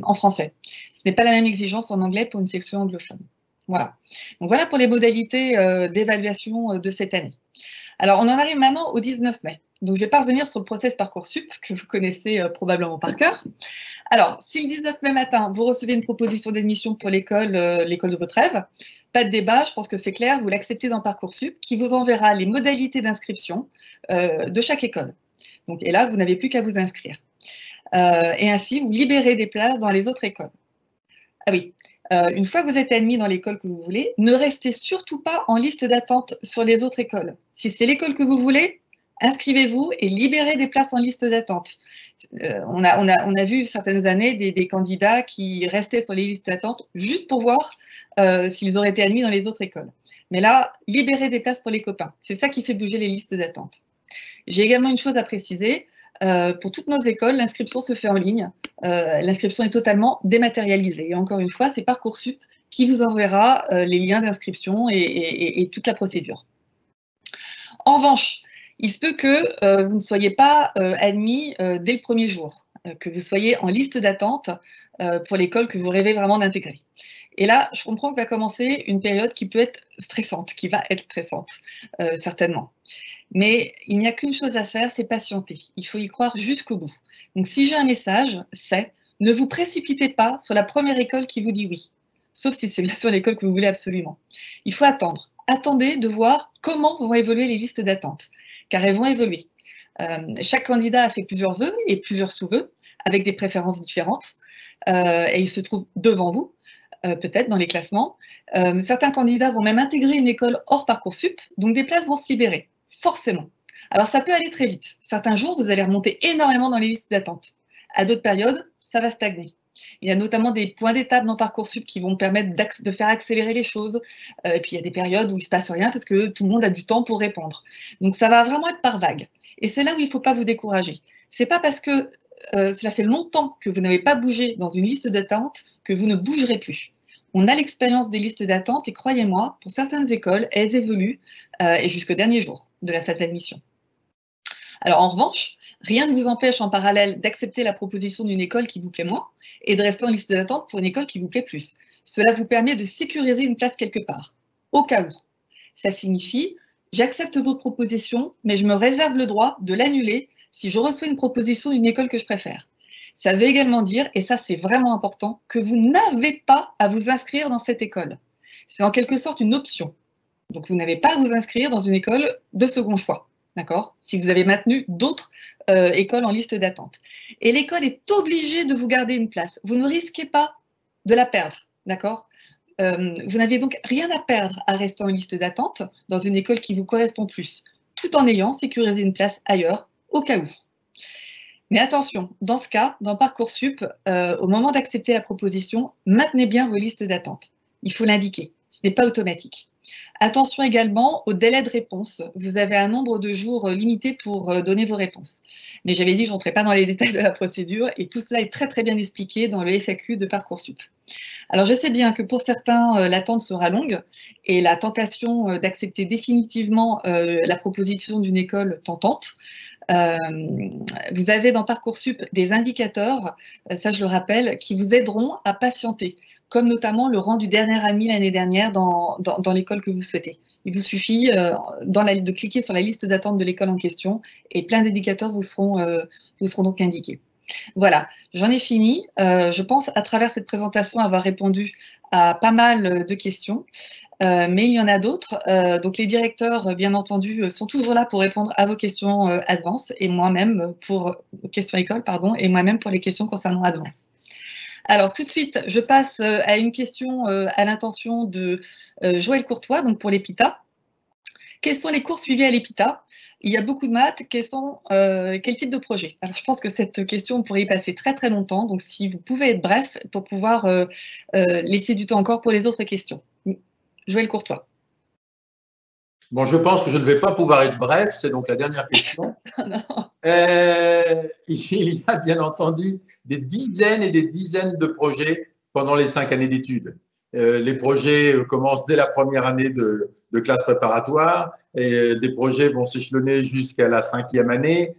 en français. Ce n'est pas la même exigence en anglais pour une section anglophone. Voilà. Donc voilà pour les modalités d'évaluation de cette année. Alors on en arrive maintenant au 19 mai. Donc je ne vais pas revenir sur le process Parcoursup que vous connaissez probablement par cœur. Alors si le 19 mai matin vous recevez une proposition d'admission pour l'école de votre rêve, pas de débat, je pense que c'est clair, vous l'acceptez dans Parcoursup qui vous enverra les modalités d'inscription de chaque école. Donc, et là, vous n'avez plus qu'à vous inscrire. Et ainsi, vous libérez des places dans les autres écoles. Ah oui, une fois que vous êtes admis dans l'école que vous voulez, ne restez surtout pas en liste d'attente sur les autres écoles. Si c'est l'école que vous voulez, inscrivez-vous et libérez des places en liste d'attente. On a vu certaines années des candidats qui restaient sur les listes d'attente juste pour voir s'ils auraient été admis dans les autres écoles. Mais là, libérez des places pour les copains. C'est ça qui fait bouger les listes d'attente. J'ai également une chose à préciser. Pour toutes nos écoles, l'inscription se fait en ligne. L'inscription est totalement dématérialisée. Et encore une fois, c'est Parcoursup qui vous enverra les liens d'inscription et toute la procédure. En revanche, il se peut que vous ne soyez pas admis dès le premier jour, que vous soyez en liste d'attente pour l'école que vous rêvez vraiment d'intégrer. Et là, je comprends que va commencer une période qui peut être stressante, qui va être stressante, certainement. Mais il n'y a qu'une chose à faire, c'est patienter. Il faut y croire jusqu'au bout. Donc si j'ai un message, c'est Ne vous précipitez pas sur la première école qui vous dit oui, sauf si c'est bien sûr l'école que vous voulez absolument. Il faut attendre. Attendez de voir comment vont évoluer les listes d'attente, car elles vont évoluer. Chaque candidat a fait plusieurs vœux et plusieurs sous-vœux, avec des préférences différentes, et il se trouve devant vous, peut-être dans les classements. Certains candidats vont même intégrer une école hors Parcoursup, donc des places vont se libérer, forcément. Alors ça peut aller très vite. Certains jours, vous allez remonter énormément dans les listes d'attente. À d'autres périodes, ça va stagner. Il y a notamment des points d'étape dans Parcoursup qui vont permettre de faire accélérer les choses. Et puis il y a des périodes où il ne se passe rien parce que tout le monde a du temps pour répondre. Donc ça va vraiment être par vague. Et c'est là où il ne faut pas vous décourager. Ce n'est pas parce que cela fait longtemps que vous n'avez pas bougé dans une liste d'attente que vous ne bougerez plus. On a l'expérience des listes d'attente et croyez-moi, pour certaines écoles, elles évoluent et jusqu'au dernier jour de la phase d'admission. Alors en revanche, rien ne vous empêche en parallèle d'accepter la proposition d'une école qui vous plaît moins et de rester en liste d'attente pour une école qui vous plaît plus. Cela vous permet de sécuriser une place quelque part, au cas où. Ça signifie, j'accepte vos propositions, mais je me réserve le droit de l'annuler si je reçois une proposition d'une école que je préfère. Ça veut également dire, et ça c'est vraiment important, que vous n'avez pas à vous inscrire dans cette école. C'est en quelque sorte une option. Donc vous n'avez pas à vous inscrire dans une école de second choix. D'accord ? Si vous avez maintenu d'autres écoles en liste d'attente. Et l'école est obligée de vous garder une place. Vous ne risquez pas de la perdre. D'accord ? Vous n'avez donc rien à perdre à rester en liste d'attente dans une école qui vous correspond plus, tout en ayant sécurisé une place ailleurs, au cas où. Mais attention, dans ce cas, dans Parcoursup, au moment d'accepter la proposition, maintenez bien vos listes d'attente. Il faut l'indiquer. Ce n'est pas automatique. Attention également au délai de réponse. Vous avez un nombre de jours limité pour donner vos réponses. Mais j'avais dit que je n'entrais pas dans les détails de la procédure et tout cela est très très bien expliqué dans le FAQ de Parcoursup. Alors je sais bien que pour certains, l'attente sera longue et la tentation d'accepter définitivement la proposition d'une école tentante. Vous avez dans Parcoursup des indicateurs, ça je le rappelle, qui vous aideront à patienter, comme notamment le rang du dernier admis l'année dernière dans l'école que vous souhaitez. Il vous suffit de cliquer sur la liste d'attente de l'école en question et plein d'indicateurs vous seront donc indiqués. Voilà, j'en ai fini. Je pense à travers cette présentation avoir répondu à pas mal de questions, mais il y en a d'autres. Donc les directeurs, bien entendu, sont toujours là pour répondre à vos questions Advance et moi-même pour questions école, pardon, et moi-même pour les questions concernant Advance. Alors tout de suite, je passe à une question à l'intention de Joël Courtois, donc pour l'EPITA. Quels sont les cours suivis à l'EPITA? Il y a beaucoup de maths. Quel type de projet? Alors je pense que cette question, on pourrait y passer très très longtemps. Donc si vous pouvez être bref pour pouvoir laisser du temps encore pour les autres questions. Joël Courtois. Bon, je pense que je ne vais pas pouvoir être bref, c'est donc la dernière question. Il y a bien entendu des dizaines et des dizaines de projets pendant les 5 années d'études. Les projets commencent dès la première année de classe préparatoire et des projets vont s'échelonner jusqu'à la 5e année.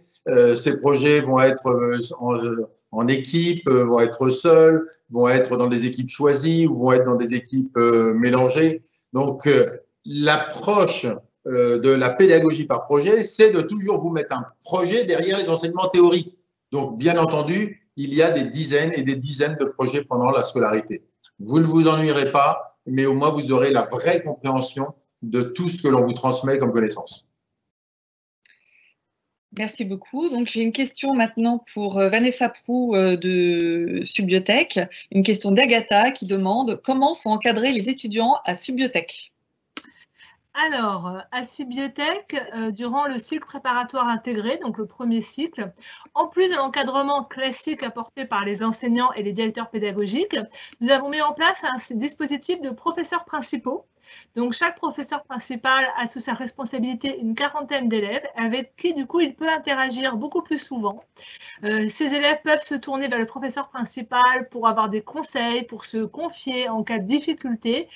Ces projets vont être en équipe, vont être seuls, vont être dans des équipes choisies ou vont être dans des équipes mélangées. Donc, l'approche de la pédagogie par projet, c'est de toujours vous mettre un projet derrière les enseignements théoriques. Donc, bien entendu, il y a des dizaines et des dizaines de projets pendant la scolarité. Vous ne vous ennuierez pas, mais au moins vous aurez la vraie compréhension de tout ce que l'on vous transmet comme connaissance. Merci beaucoup. Donc, j'ai une question maintenant pour Vanessa Prou de Subbiotech. Une question d'Agatha qui demande comment sont encadrés les étudiants à Subbiotech. Alors, à Subbiotech, durant le cycle préparatoire intégré, donc le premier cycle, en plus de l'encadrement classique apporté par les enseignants et les directeurs pédagogiques, nous avons mis en place un dispositif de professeurs principaux. Donc, chaque professeur principal a sous sa responsabilité une quarantaine d'élèves avec qui, du coup, il peut interagir beaucoup plus souvent. Ces élèves peuvent se tourner vers le professeur principal pour avoir des conseils, pour se confier en cas de difficulté,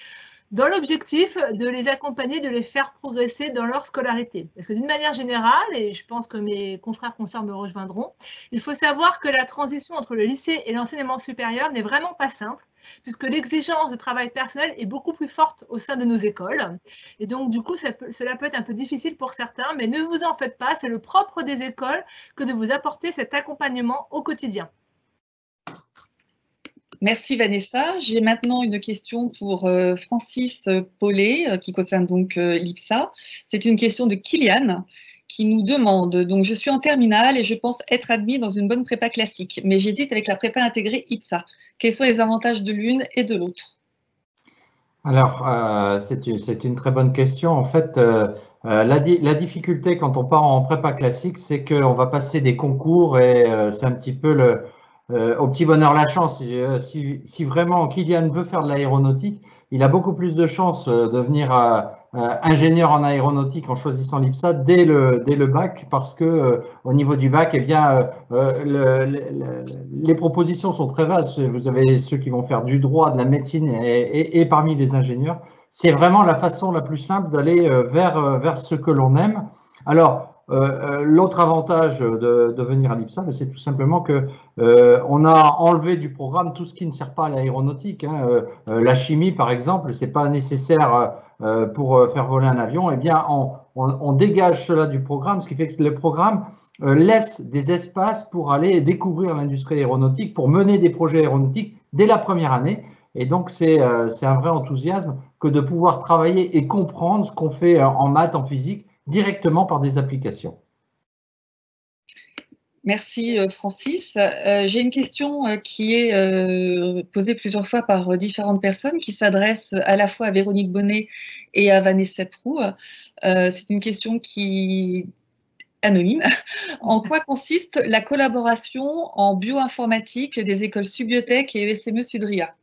dans l'objectif de les accompagner, de les faire progresser dans leur scolarité. Parce que d'une manière générale, et je pense que mes confrères consoeurs me rejoindront, il faut savoir que la transition entre le lycée et l'enseignement supérieur n'est vraiment pas simple, puisque l'exigence de travail personnel est beaucoup plus forte au sein de nos écoles. Et donc, du coup, cela peut être un peu difficile pour certains, mais ne vous en faites pas, c'est le propre des écoles que de vous apporter cet accompagnement au quotidien. Merci Vanessa. J'ai maintenant une question pour Francis Paulet, qui concerne donc l'IPSA. C'est une question de Kylian qui nous demande, donc je suis en terminale et je pense être admis dans une bonne prépa classique, mais j'hésite avec la prépa intégrée IPSA. Quels sont les avantages de l'une et de l'autre? Alors, c'est une très bonne question. En fait, la difficulté quand on part en prépa classique, c'est qu'on va passer des concours et c'est un petit peu au petit bonheur la chance. Si vraiment Kylian veut faire de l'aéronautique, il a beaucoup plus de chances de devenir ingénieur en aéronautique en choisissant l'IPSA dès le bac, parce que au niveau du bac, eh bien, les propositions sont très vastes. Vous avez ceux qui vont faire du droit, de la médecine et parmi les ingénieurs, c'est vraiment la façon la plus simple d'aller vers ce que l'on aime. Alors, l'autre avantage de venir à l'IPSA, c'est tout simplement que on a enlevé du programme tout ce qui ne sert pas à l'aéronautique. La chimie, par exemple, c'est pas nécessaire pour faire voler un avion. Eh bien, on dégage cela du programme, ce qui fait que le programme laisse des espaces pour aller découvrir l'industrie aéronautique, pour mener des projets aéronautiques dès la première année. Et donc, c'est un vrai enthousiasme que de pouvoir travailler et comprendre ce qu'on fait en maths, en physique, directement par des applications. Merci Francis. J'ai une question qui est posée plusieurs fois par différentes personnes, qui s'adresse à la fois à Véronique Bonnet et à Vanessa Prou. C'est une question qui anonyme. En quoi consiste la collaboration en bioinformatique des écoles Subiotech et ESME Sudria?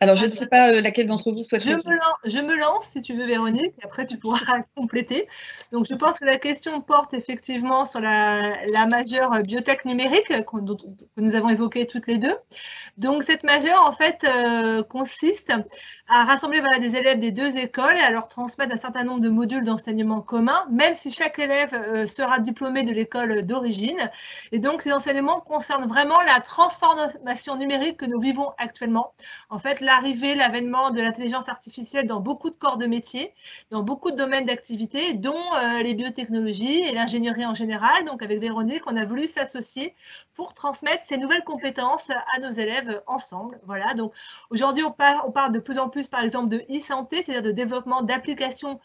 Alors, je ne sais pas laquelle d'entre vous souhaite répondre. Je me lance, si tu veux, Véronique, et après tu pourras compléter. Donc, je pense que la question porte effectivement sur la majeure biotech numérique que nous avons évoquée toutes les deux. Donc, cette majeure, en fait, consiste à rassembler des élèves des deux écoles et à leur transmettre un certain nombre de modules d'enseignement commun, même si chaque élève sera diplômé de l'école d'origine. Et donc, ces enseignements concernent vraiment la transformation numérique que nous vivons actuellement. En fait, l'arrivée, l'avènement de l'intelligence artificielle dans beaucoup de corps de métier, dans beaucoup de domaines d'activité, dont les biotechnologies et l'ingénierie en général. Donc, avec Véronique, on a voulu s'associer pour transmettre ces nouvelles compétences à nos élèves ensemble. Voilà, donc aujourd'hui, on parle de plus en plus, par exemple, de e-santé, c'est-à-dire de développement d'applications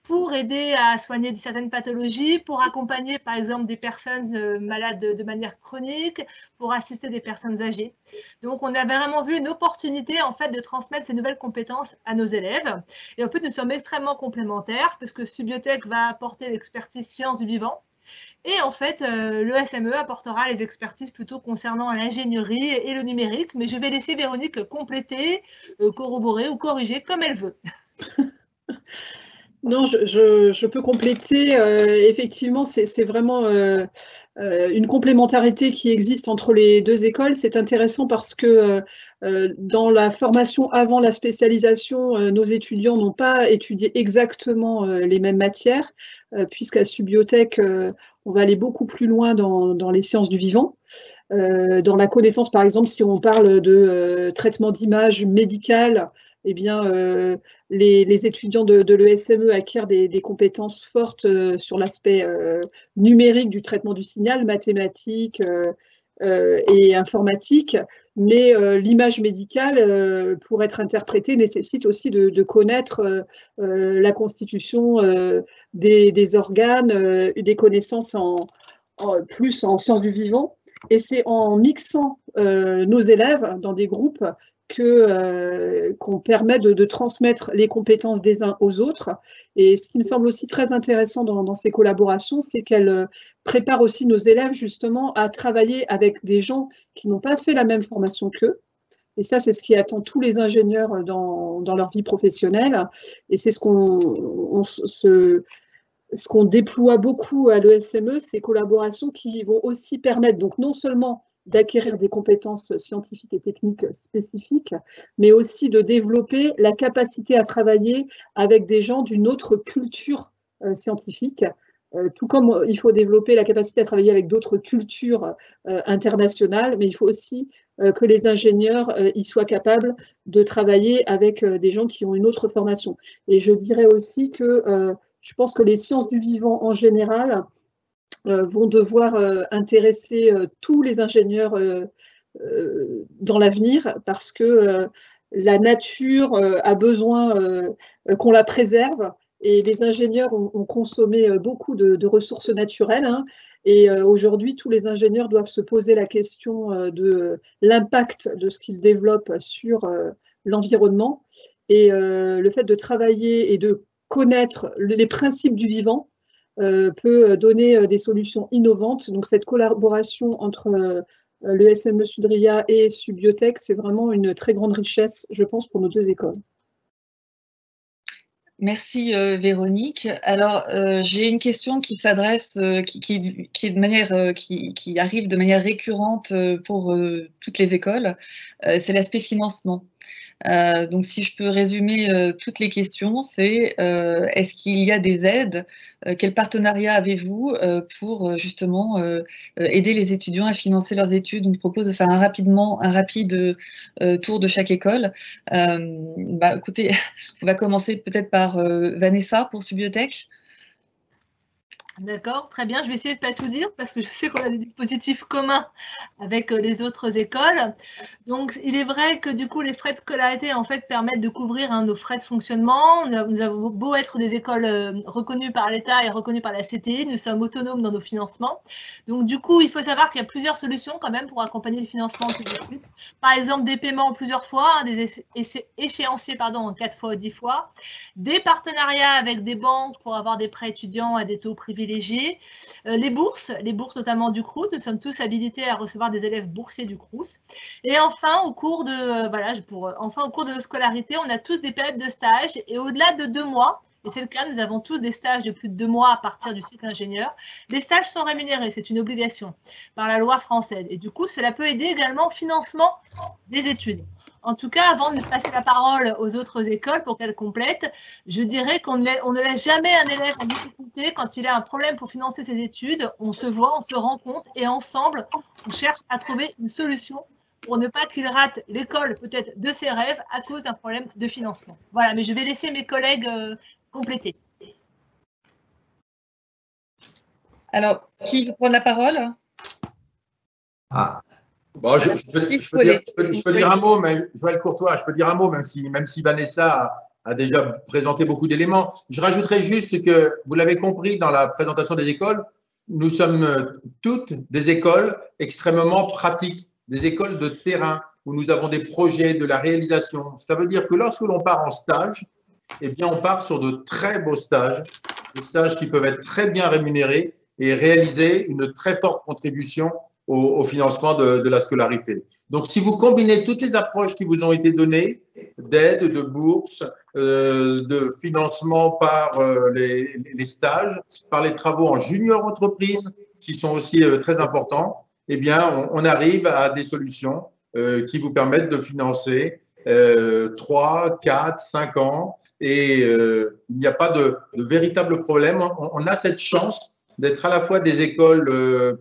pour aider à soigner certaines pathologies, pour accompagner, par exemple, des personnes malades de manière chronique, pour assister des personnes âgées. Donc, on a vraiment vu une opportunité, en fait, de transmettre ces nouvelles compétences à nos élèves. Et en plus, nous sommes extrêmement complémentaires, puisque Subiotech va apporter l'expertise sciences du vivant. Et en fait, le SME apportera les expertises plutôt concernant l'ingénierie et le numérique. Mais je vais laisser Véronique compléter, corroborer ou corriger comme elle veut. Non, je peux compléter. Effectivement, c'est vraiment une complémentarité qui existe entre les deux écoles. C'est intéressant parce que dans la formation avant la spécialisation, nos étudiants n'ont pas étudié exactement les mêmes matières, puisqu'à Subiotech, on va aller beaucoup plus loin dans les sciences du vivant. Dans la connaissance, par exemple, si on parle de traitement d'image médicale, eh bien, les étudiants de l'ESME acquièrent des compétences fortes sur l'aspect numérique du traitement du signal, mathématiques et informatique. Mais l'image médicale, pour être interprétée, nécessite aussi de connaître la constitution des organes, des connaissances plus en sciences du vivant. Et c'est en mixant nos élèves dans des groupes qu'on permet de transmettre les compétences des uns aux autres. Et ce qui me semble aussi très intéressant dans ces collaborations, c'est qu'elles préparent aussi nos élèves justement à travailler avec des gens qui n'ont pas fait la même formation qu'eux. Et ça, c'est ce qui attend tous les ingénieurs dans leur vie professionnelle. Et c'est ce qu'on déploie beaucoup à l'ESME, ces collaborations qui vont aussi permettre, donc non seulement d'acquérir des compétences scientifiques et techniques spécifiques, mais aussi de développer la capacité à travailler avec des gens d'une autre culture scientifique, tout comme il faut développer la capacité à travailler avec d'autres cultures internationales, mais il faut aussi que les ingénieurs y soient capables de travailler avec des gens qui ont une autre formation. Et je dirais aussi que je pense que les sciences du vivant en général vont devoir intéresser tous les ingénieurs dans l'avenir, parce que la nature a besoin qu'on la préserve, et les ingénieurs ont consommé beaucoup de ressources naturelles, hein, et aujourd'hui, tous les ingénieurs doivent se poser la question de l'impact de ce qu'ils développent sur l'environnement. Et le fait de travailler et de connaître les principes du vivant peut donner des solutions innovantes. Donc cette collaboration entre le SME Sudria et Subiotech, c'est vraiment une très grande richesse, je pense, pour nos deux écoles. Merci Véronique. Alors j'ai une question qui s'adresse, qui arrive de manière récurrente pour toutes les écoles. C'est l'aspect financement. Donc, si je peux résumer toutes les questions, c'est est-ce qu'il y a des aides? Quel partenariat avez-vous pour justement aider les étudiants à financer leurs études? On me propose de faire un rapide tour de chaque école. Écoutez, on va commencer peut-être par Vanessa pour Subiotech. D'accord, très bien. Je vais essayer de ne pas tout dire parce que je sais qu'on a des dispositifs communs avec les autres écoles. Donc, il est vrai que du coup, les frais de scolarité en fait permettent de couvrir nos frais de fonctionnement. Nous avons beau être des écoles reconnues par l'État et reconnues par la CTI, nous sommes autonomes dans nos financements. Donc, du coup, il faut savoir qu'il y a plusieurs solutions quand même pour accompagner le financement de ces études. Par exemple, des paiements en plusieurs fois, des échéanciers en 4 fois ou 10 fois, des partenariats avec des banques pour avoir des prêts étudiants à des taux privilégiés. Les bourses notamment du Crous, nous sommes tous habilités à recevoir des élèves boursiers du Crous. Et enfin, au cours de nos scolarités, on a tous des périodes de stage et au-delà de 2 mois, et c'est le cas, nous avons tous des stages de plus de 2 mois à partir du cycle ingénieur. Les stages sont rémunérés, c'est une obligation par la loi française. Et du coup, cela peut aider également au financement des études. En tout cas, avant de passer la parole aux autres écoles pour qu'elles complètent, je dirais qu'on ne laisse jamais un élève en difficulté quand il a un problème pour financer ses études. On se voit, on se rencontre et ensemble, on cherche à trouver une solution pour ne pas qu'il rate l'école peut-être de ses rêves à cause d'un problème de financement. Voilà, mais je vais laisser mes collègues compléter. Alors, qui veut prendre la parole? Bon, je peux dire un mot, mais Joël Courtois, je peux dire un mot, même si Vanessa a déjà présenté beaucoup d'éléments. Je rajouterais juste que, vous l'avez compris dans la présentation des écoles, nous sommes toutes des écoles extrêmement pratiques, des écoles de terrain, où nous avons des projets, de la réalisation. Ça veut dire que lorsque l'on part en stage, eh bien, on part sur de très beaux stages, des stages qui peuvent être très bien rémunérés et réaliser une très forte contribution au financement de la scolarité. Donc, si vous combinez toutes les approches qui vous ont été données, d'aide, de bourse, de financement par les stages, par les travaux en junior entreprise, qui sont aussi très importants, eh bien, on arrive à des solutions qui vous permettent de financer 3, 4, 5 ans, et il n'y a pas de véritable problème. On a cette chance d'être à la fois des écoles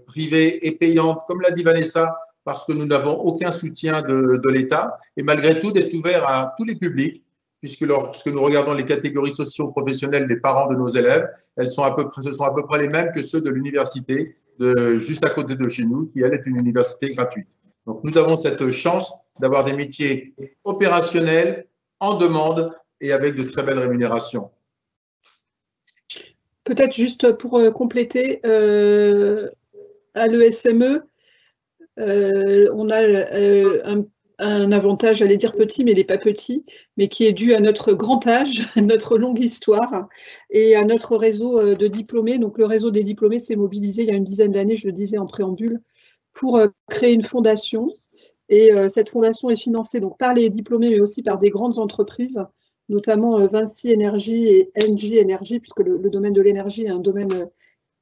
privées et payantes, comme l'a dit Vanessa, parce que nous n'avons aucun soutien de l'État, et malgré tout d'être ouvert à tous les publics, puisque lorsque nous regardons les catégories socio-professionnelles des parents de nos élèves, ce sont à peu près les mêmes que ceux de l'université juste à côté de chez nous, qui elle est une université gratuite. Donc nous avons cette chance d'avoir des métiers opérationnels, en demande et avec de très belles rémunérations. Peut-être juste pour compléter, à l'ESME, on a un avantage, j'allais dire petit, mais il n'est pas petit, mais qui est dû à notre grand âge, à notre longue histoire et à notre réseau de diplômés. Donc le réseau des diplômés s'est mobilisé il y a une dizaine d'années, je le disais en préambule, pour créer une fondation. Et cette fondation est financée donc par les diplômés, mais aussi par des grandes entreprises, notamment Vinci Énergie et Engie Énergie, puisque le domaine de l'énergie est un domaine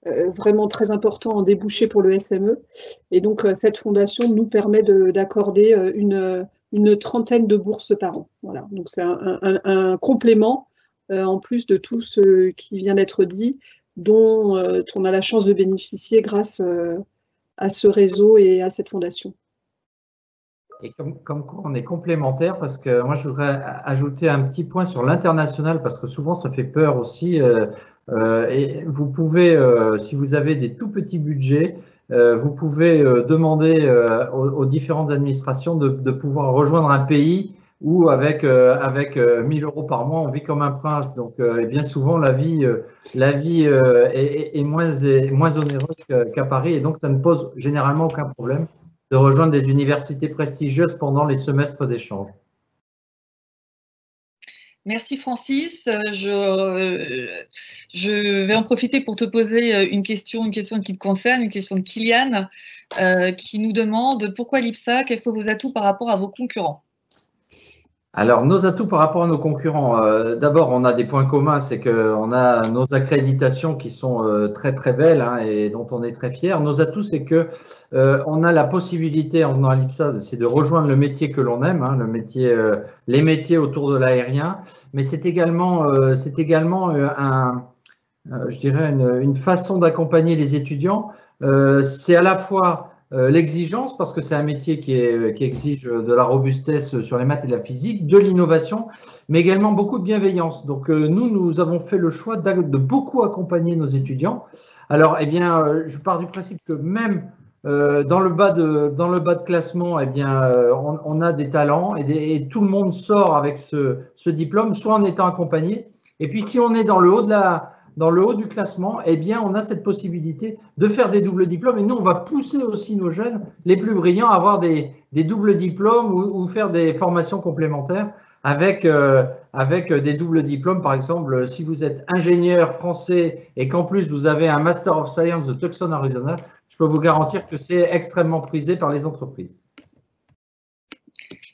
vraiment très important en débouché pour le SME. Et donc, cette fondation nous permet d'accorder une trentaine de bourses par an. Voilà. Donc, c'est un complément, en plus de tout ce qui vient d'être dit, dont on a la chance de bénéficier grâce à ce réseau et à cette fondation. Et comme quoi on est complémentaires, parce que moi je voudrais ajouter un petit point sur l'international, parce que souvent ça fait peur aussi. Et vous pouvez, si vous avez des tout petits budgets, vous pouvez demander aux différentes administrations de pouvoir rejoindre un pays où avec 1000 euros par mois, on vit comme un prince. Donc, et bien souvent, la vie est moins onéreuse qu'à Paris, et donc ça ne pose généralement aucun problème de rejoindre des universités prestigieuses pendant les semestres d'échange. Merci Francis. Je vais en profiter pour te poser une question qui te concerne, une question de Kylian, qui nous demande pourquoi l'IPSA, quels sont vos atouts par rapport à vos concurrents? Alors, nos atouts par rapport à nos concurrents, d'abord, on a des points communs, c'est qu'on a nos accréditations qui sont très très belles, hein, et dont on est très fiers. Nos atouts, c'est que on a la possibilité, en venant à l'IPSA, c'est de rejoindre le métier que l'on aime, hein, les métiers autour de l'aérien, mais c'est également, je dirais une façon d'accompagner les étudiants. C'est à la fois l'exigence, parce que c'est un métier qui exige de la robustesse sur les maths et la physique, de l'innovation, mais également beaucoup de bienveillance. Donc nous avons fait le choix de beaucoup accompagner nos étudiants. Alors, eh bien, je pars du principe que même dans le bas de classement, eh bien, on a des talents, et tout le monde sort avec ce diplôme, soit en étant accompagné. Et puis, si on est dans le haut du classement, eh bien, on a cette possibilité de faire des doubles diplômes. Et nous, on va pousser aussi nos jeunes les plus brillants à avoir des doubles diplômes ou faire des formations complémentaires avec des doubles diplômes. Par exemple, si vous êtes ingénieur français et qu'en plus vous avez un Master of Science de Tucson, Arizona, je peux vous garantir que c'est extrêmement prisé par les entreprises.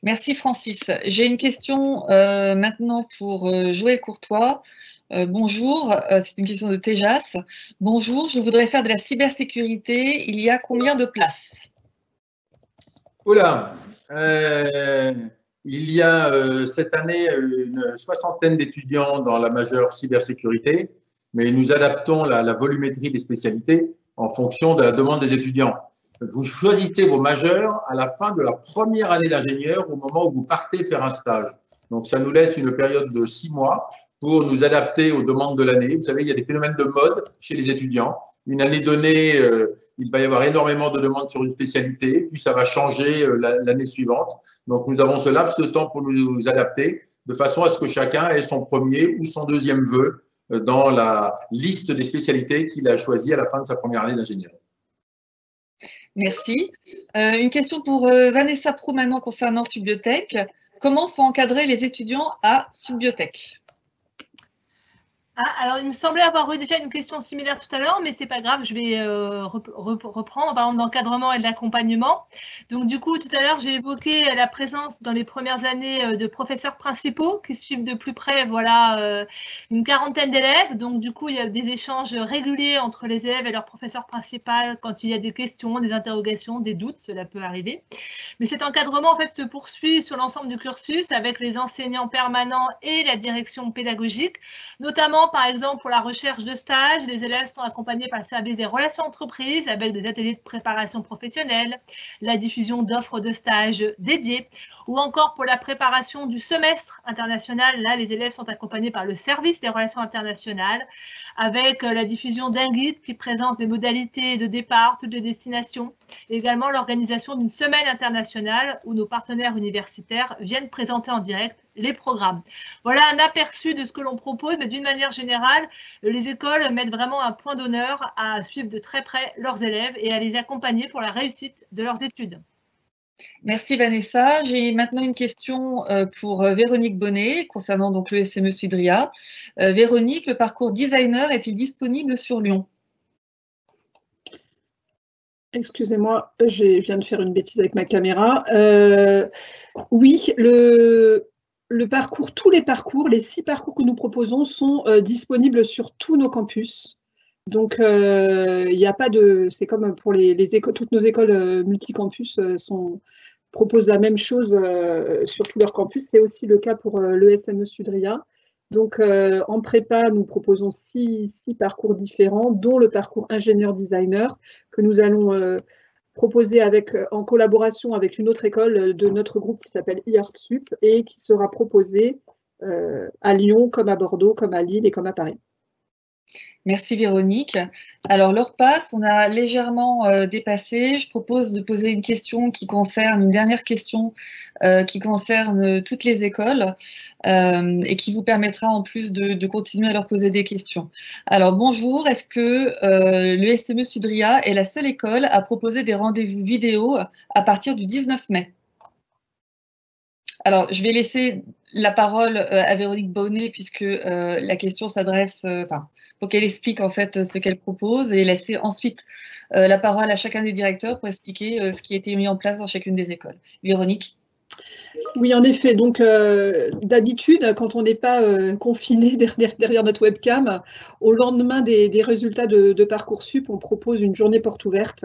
Merci Francis. J'ai une question maintenant pour Joël Courtois. Bonjour, c'est une question de Tejas. Bonjour, je voudrais faire de la cybersécurité. Il y a combien de places? Oula, il y a cette année une 60aine d'étudiants dans la majeure cybersécurité, mais nous adaptons la volumétrie des spécialités en fonction de la demande des étudiants. Vous choisissez vos majeurs à la fin de la première année d'ingénieur, au moment où vous partez faire un stage. Donc, ça nous laisse une période de 6 mois pour nous adapter aux demandes de l'année. Vous savez, il y a des phénomènes de mode chez les étudiants. Une année donnée, il va y avoir énormément de demandes sur une spécialité, puis ça va changer l'année suivante. Donc, nous avons ce laps de temps pour nous adapter, de façon à ce que chacun ait son premier ou son deuxième vœu dans la liste des spécialités qu'il a choisies à la fin de sa première année d'ingénieur. Merci. Une question pour Vanessa Prou maintenant concernant Subbiotech. Comment sont encadrés les étudiants à Subbiotech? Alors, il me semblait avoir eu déjà une question similaire tout à l'heure, mais c'est pas grave, je vais reprendre en parlant d'encadrement et de l'accompagnement. Donc, du coup, tout à l'heure, j'ai évoqué la présence dans les premières années de professeurs principaux qui suivent de plus près, voilà, une quarantaine d'élèves. Donc, du coup, il y a des échanges réguliers entre les élèves et leur professeur principal quand il y a des questions, des interrogations, des doutes, cela peut arriver. Mais cet encadrement, en fait, se poursuit sur l'ensemble du cursus avec les enseignants permanents et la direction pédagogique, notamment par exemple, pour la recherche de stage, les élèves sont accompagnés par le service des relations entreprises avec des ateliers de préparation professionnelle, la diffusion d'offres de stage dédiées, ou encore pour la préparation du semestre international. Là, les élèves sont accompagnés par le service des relations internationales avec la diffusion d'un guide qui présente les modalités de départ, de destination, et également l'organisation d'une semaine internationale où nos partenaires universitaires viennent présenter en direct les programmes. Voilà un aperçu de ce que l'on propose, mais d'une manière générale, les écoles mettent vraiment un point d'honneur à suivre de très près leurs élèves et à les accompagner pour la réussite de leurs études. Merci Vanessa. J'ai maintenant une question pour Véronique Bonnet concernant donc le SME Sudria. Véronique, le parcours designer est-il disponible sur Lyon? Excusez-moi, je viens de faire une bêtise avec ma caméra. Oui, le parcours, tous les parcours, les 6 parcours que nous proposons sont disponibles sur tous nos campus. Donc, il n'y a pas de… C'est comme pour les écoles, toutes nos écoles multicampus proposent la même chose sur tous leurs campus. C'est aussi le cas pour le SME Sudria. Donc, en prépa, nous proposons 6 parcours différents, dont le parcours ingénieur-designer que nous allons proposé en collaboration avec une autre école de notre groupe qui s'appelle IARTSUP et qui sera proposé à Lyon, comme à Bordeaux, comme à Lille et comme à Paris. Merci Véronique. Alors l'heure passe, on a légèrement dépassé. Je propose de poser une dernière question qui concerne toutes les écoles et qui vous permettra en plus de continuer à leur poser des questions. Alors bonjour, est-ce que le SME Sudria est la seule école à proposer des rendez-vous vidéo à partir du 19 mai? Alors, je vais laisser la parole à Véronique Bonnet puisque la question s'adresse, pour qu'elle explique en fait ce qu'elle propose et laisser ensuite la parole à chacun des directeurs pour expliquer ce qui a été mis en place dans chacune des écoles. Véronique. Oui, en effet. Donc, d'habitude, quand on n'est pas confiné derrière notre webcam, au lendemain des résultats de Parcoursup, on propose une journée porte ouverte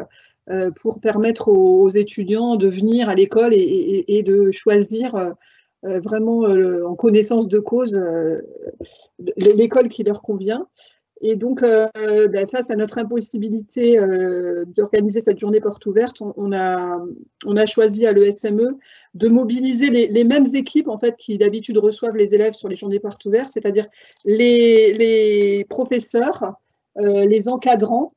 pour permettre aux étudiants de venir à l'école et de choisir vraiment en connaissance de cause l'école qui leur convient. Et donc, face à notre impossibilité d'organiser cette journée porte ouverte, on a choisi à l'ESME de mobiliser les mêmes équipes en fait, qui d'habitude reçoivent les élèves sur les journées porte ouvertes, c'est-à-dire les professeurs, les encadrants.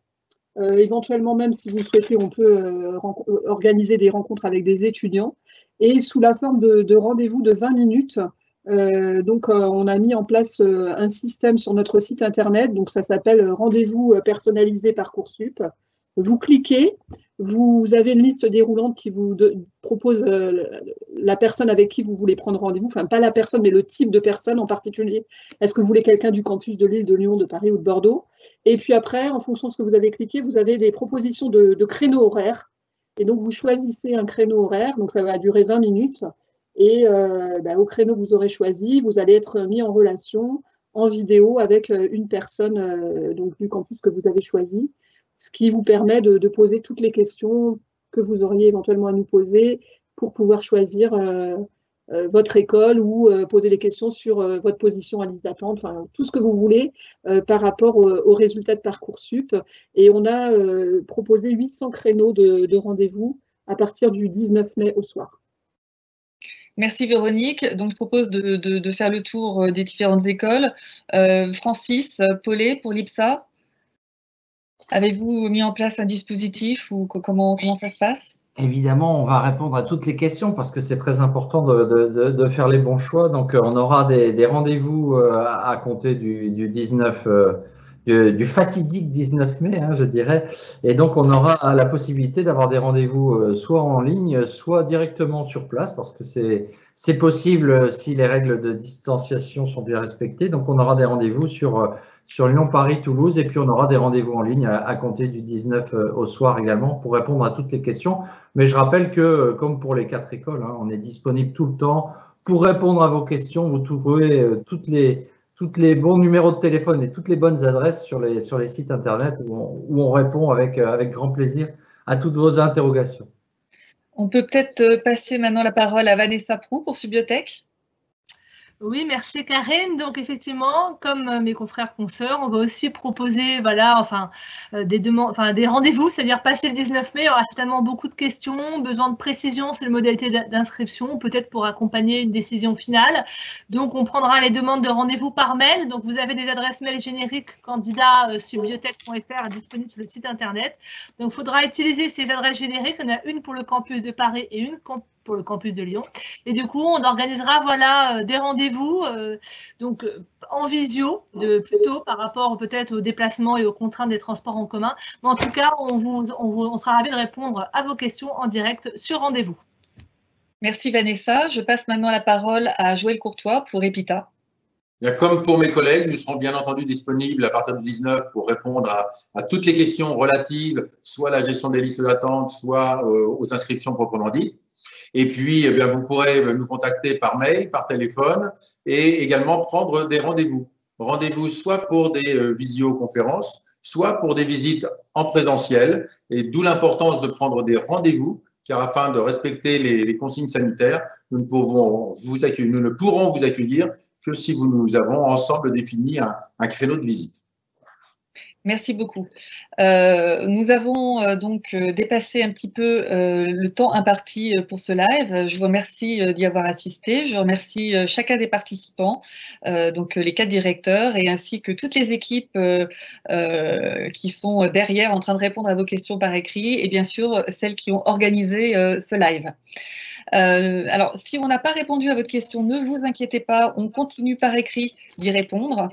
Éventuellement, même si vous souhaitez, on peut organiser des rencontres avec des étudiants et sous la forme de rendez-vous de 20 minutes. On a mis en place un système sur notre site internet, donc ça s'appelle Rendez-vous personnalisé Parcoursup. Vous cliquez, vous avez une liste déroulante qui vous propose la personne avec qui vous voulez prendre rendez-vous, enfin pas la personne, mais le type de personne en particulier. Est-ce que vous voulez quelqu'un du campus de Lille, de Lyon, de Paris ou de Bordeaux? Et puis après, en fonction de ce que vous avez cliqué, vous avez des propositions de créneaux horaires. Et donc vous choisissez un créneau horaire, donc ça va durer 20 minutes. Et au créneau que vous aurez choisi, vous allez être mis en relation en vidéo avec une personne du campus que vous avez choisi, ce qui vous permet de poser toutes les questions que vous auriez éventuellement à nous poser pour pouvoir choisir votre école ou poser des questions sur votre position à liste d'attente, enfin tout ce que vous voulez par rapport aux résultats de Parcoursup. Et on a proposé 800 créneaux de rendez-vous à partir du 19 mai au soir. Merci Véronique. Donc, je propose de faire le tour des différentes écoles. Francis, Paulet, pour l'IPSA, avez-vous mis en place un dispositif ou comment ça se passe? Évidemment, on va répondre à toutes les questions parce que c'est très important de faire les bons choix. Donc, on aura des rendez-vous à compter du 19 du fatidique 19 mai, je dirais. Et donc, on aura la possibilité d'avoir des rendez-vous soit en ligne, soit directement sur place, parce que c'est possible si les règles de distanciation sont bien respectées. Donc, on aura des rendez-vous sur Lyon, Paris, Toulouse, et puis on aura des rendez-vous en ligne à compter du 19 au soir également pour répondre à toutes les questions. Mais je rappelle que, comme pour les 4 écoles, on est disponible tout le temps pour répondre à vos questions. Vous trouverez toutes les bons numéros de téléphone et toutes les bonnes adresses sur les sites internet où on répond avec grand plaisir à toutes vos interrogations. On peut peut-être passer maintenant la parole à Vanessa Prou pour Subiotech. Oui, merci Karine. Donc effectivement, comme mes confrères consoeurs, on va aussi proposer des rendez-vous, c'est-à-dire passer le 19 mai, il y aura certainement beaucoup de questions, besoin de précision sur les modalités d'inscription, peut-être pour accompagner une décision finale. Donc on prendra les demandes de rendez-vous par mail. Donc vous avez des adresses mail génériques candidat@subiotech.fr disponibles sur le site internet. Donc il faudra utiliser ces adresses génériques. On a une pour le campus de Paris et une pour le campus de Lyon. Et du coup, on organisera des rendez-vous en visio, plutôt par rapport peut-être aux déplacements et aux contraintes des transports en commun. Mais en tout cas, on sera ravis de répondre à vos questions en direct sur rendez-vous. Merci Vanessa. Je passe maintenant la parole à Joël Courtois pour EPITA. Comme pour mes collègues, nous serons bien entendu disponibles à partir du 19 pour répondre à toutes les questions relatives, soit à la gestion des listes d'attente, soit aux inscriptions proprement dites. Et puis, vous pourrez nous contacter par mail, par téléphone et également prendre des rendez-vous. Rendez-vous soit pour des visioconférences, soit pour des visites en présentiel. Et d'où l'importance de prendre des rendez-vous, car afin de respecter les consignes sanitaires, nous ne pourrons vous accueillir que si nous avons ensemble défini un créneau de visite. Merci beaucoup. Nous avons donc dépassé un petit peu le temps imparti pour ce live. Je vous remercie d'y avoir assisté. Je remercie chacun des participants, donc les 4 directeurs et ainsi que toutes les équipes qui sont derrière en train de répondre à vos questions par écrit et bien sûr celles qui ont organisé ce live. Alors, si on n'a pas répondu à votre question, ne vous inquiétez pas, on continue par écrit d'y répondre.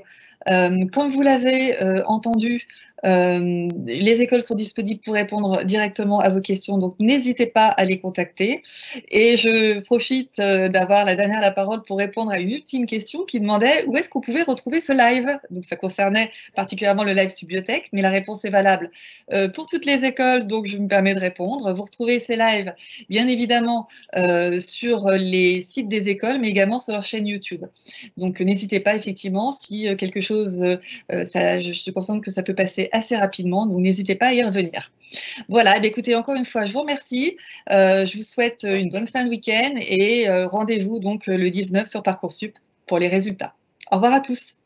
Comme vous l'avez entendu, les écoles sont disponibles pour répondre directement à vos questions, donc n'hésitez pas à les contacter. Et je profite d'avoir la parole pour répondre à une ultime question qui demandait où est-ce qu'on pouvait retrouver ce live. Donc ça concernait particulièrement le live Subiotech, mais la réponse est valable pour toutes les écoles, donc je me permets de répondre. Vous retrouvez ces lives, bien évidemment, sur les sites des écoles, mais également sur leur chaîne YouTube. Donc n'hésitez pas, effectivement, si quelque chose, je suis consciente que ça peut passer assez rapidement, donc n'hésitez pas à y revenir. Voilà, écoutez, encore une fois, je vous remercie. Je vous souhaite une bonne fin de week-end et rendez-vous donc le 19 sur Parcoursup pour les résultats. Au revoir à tous.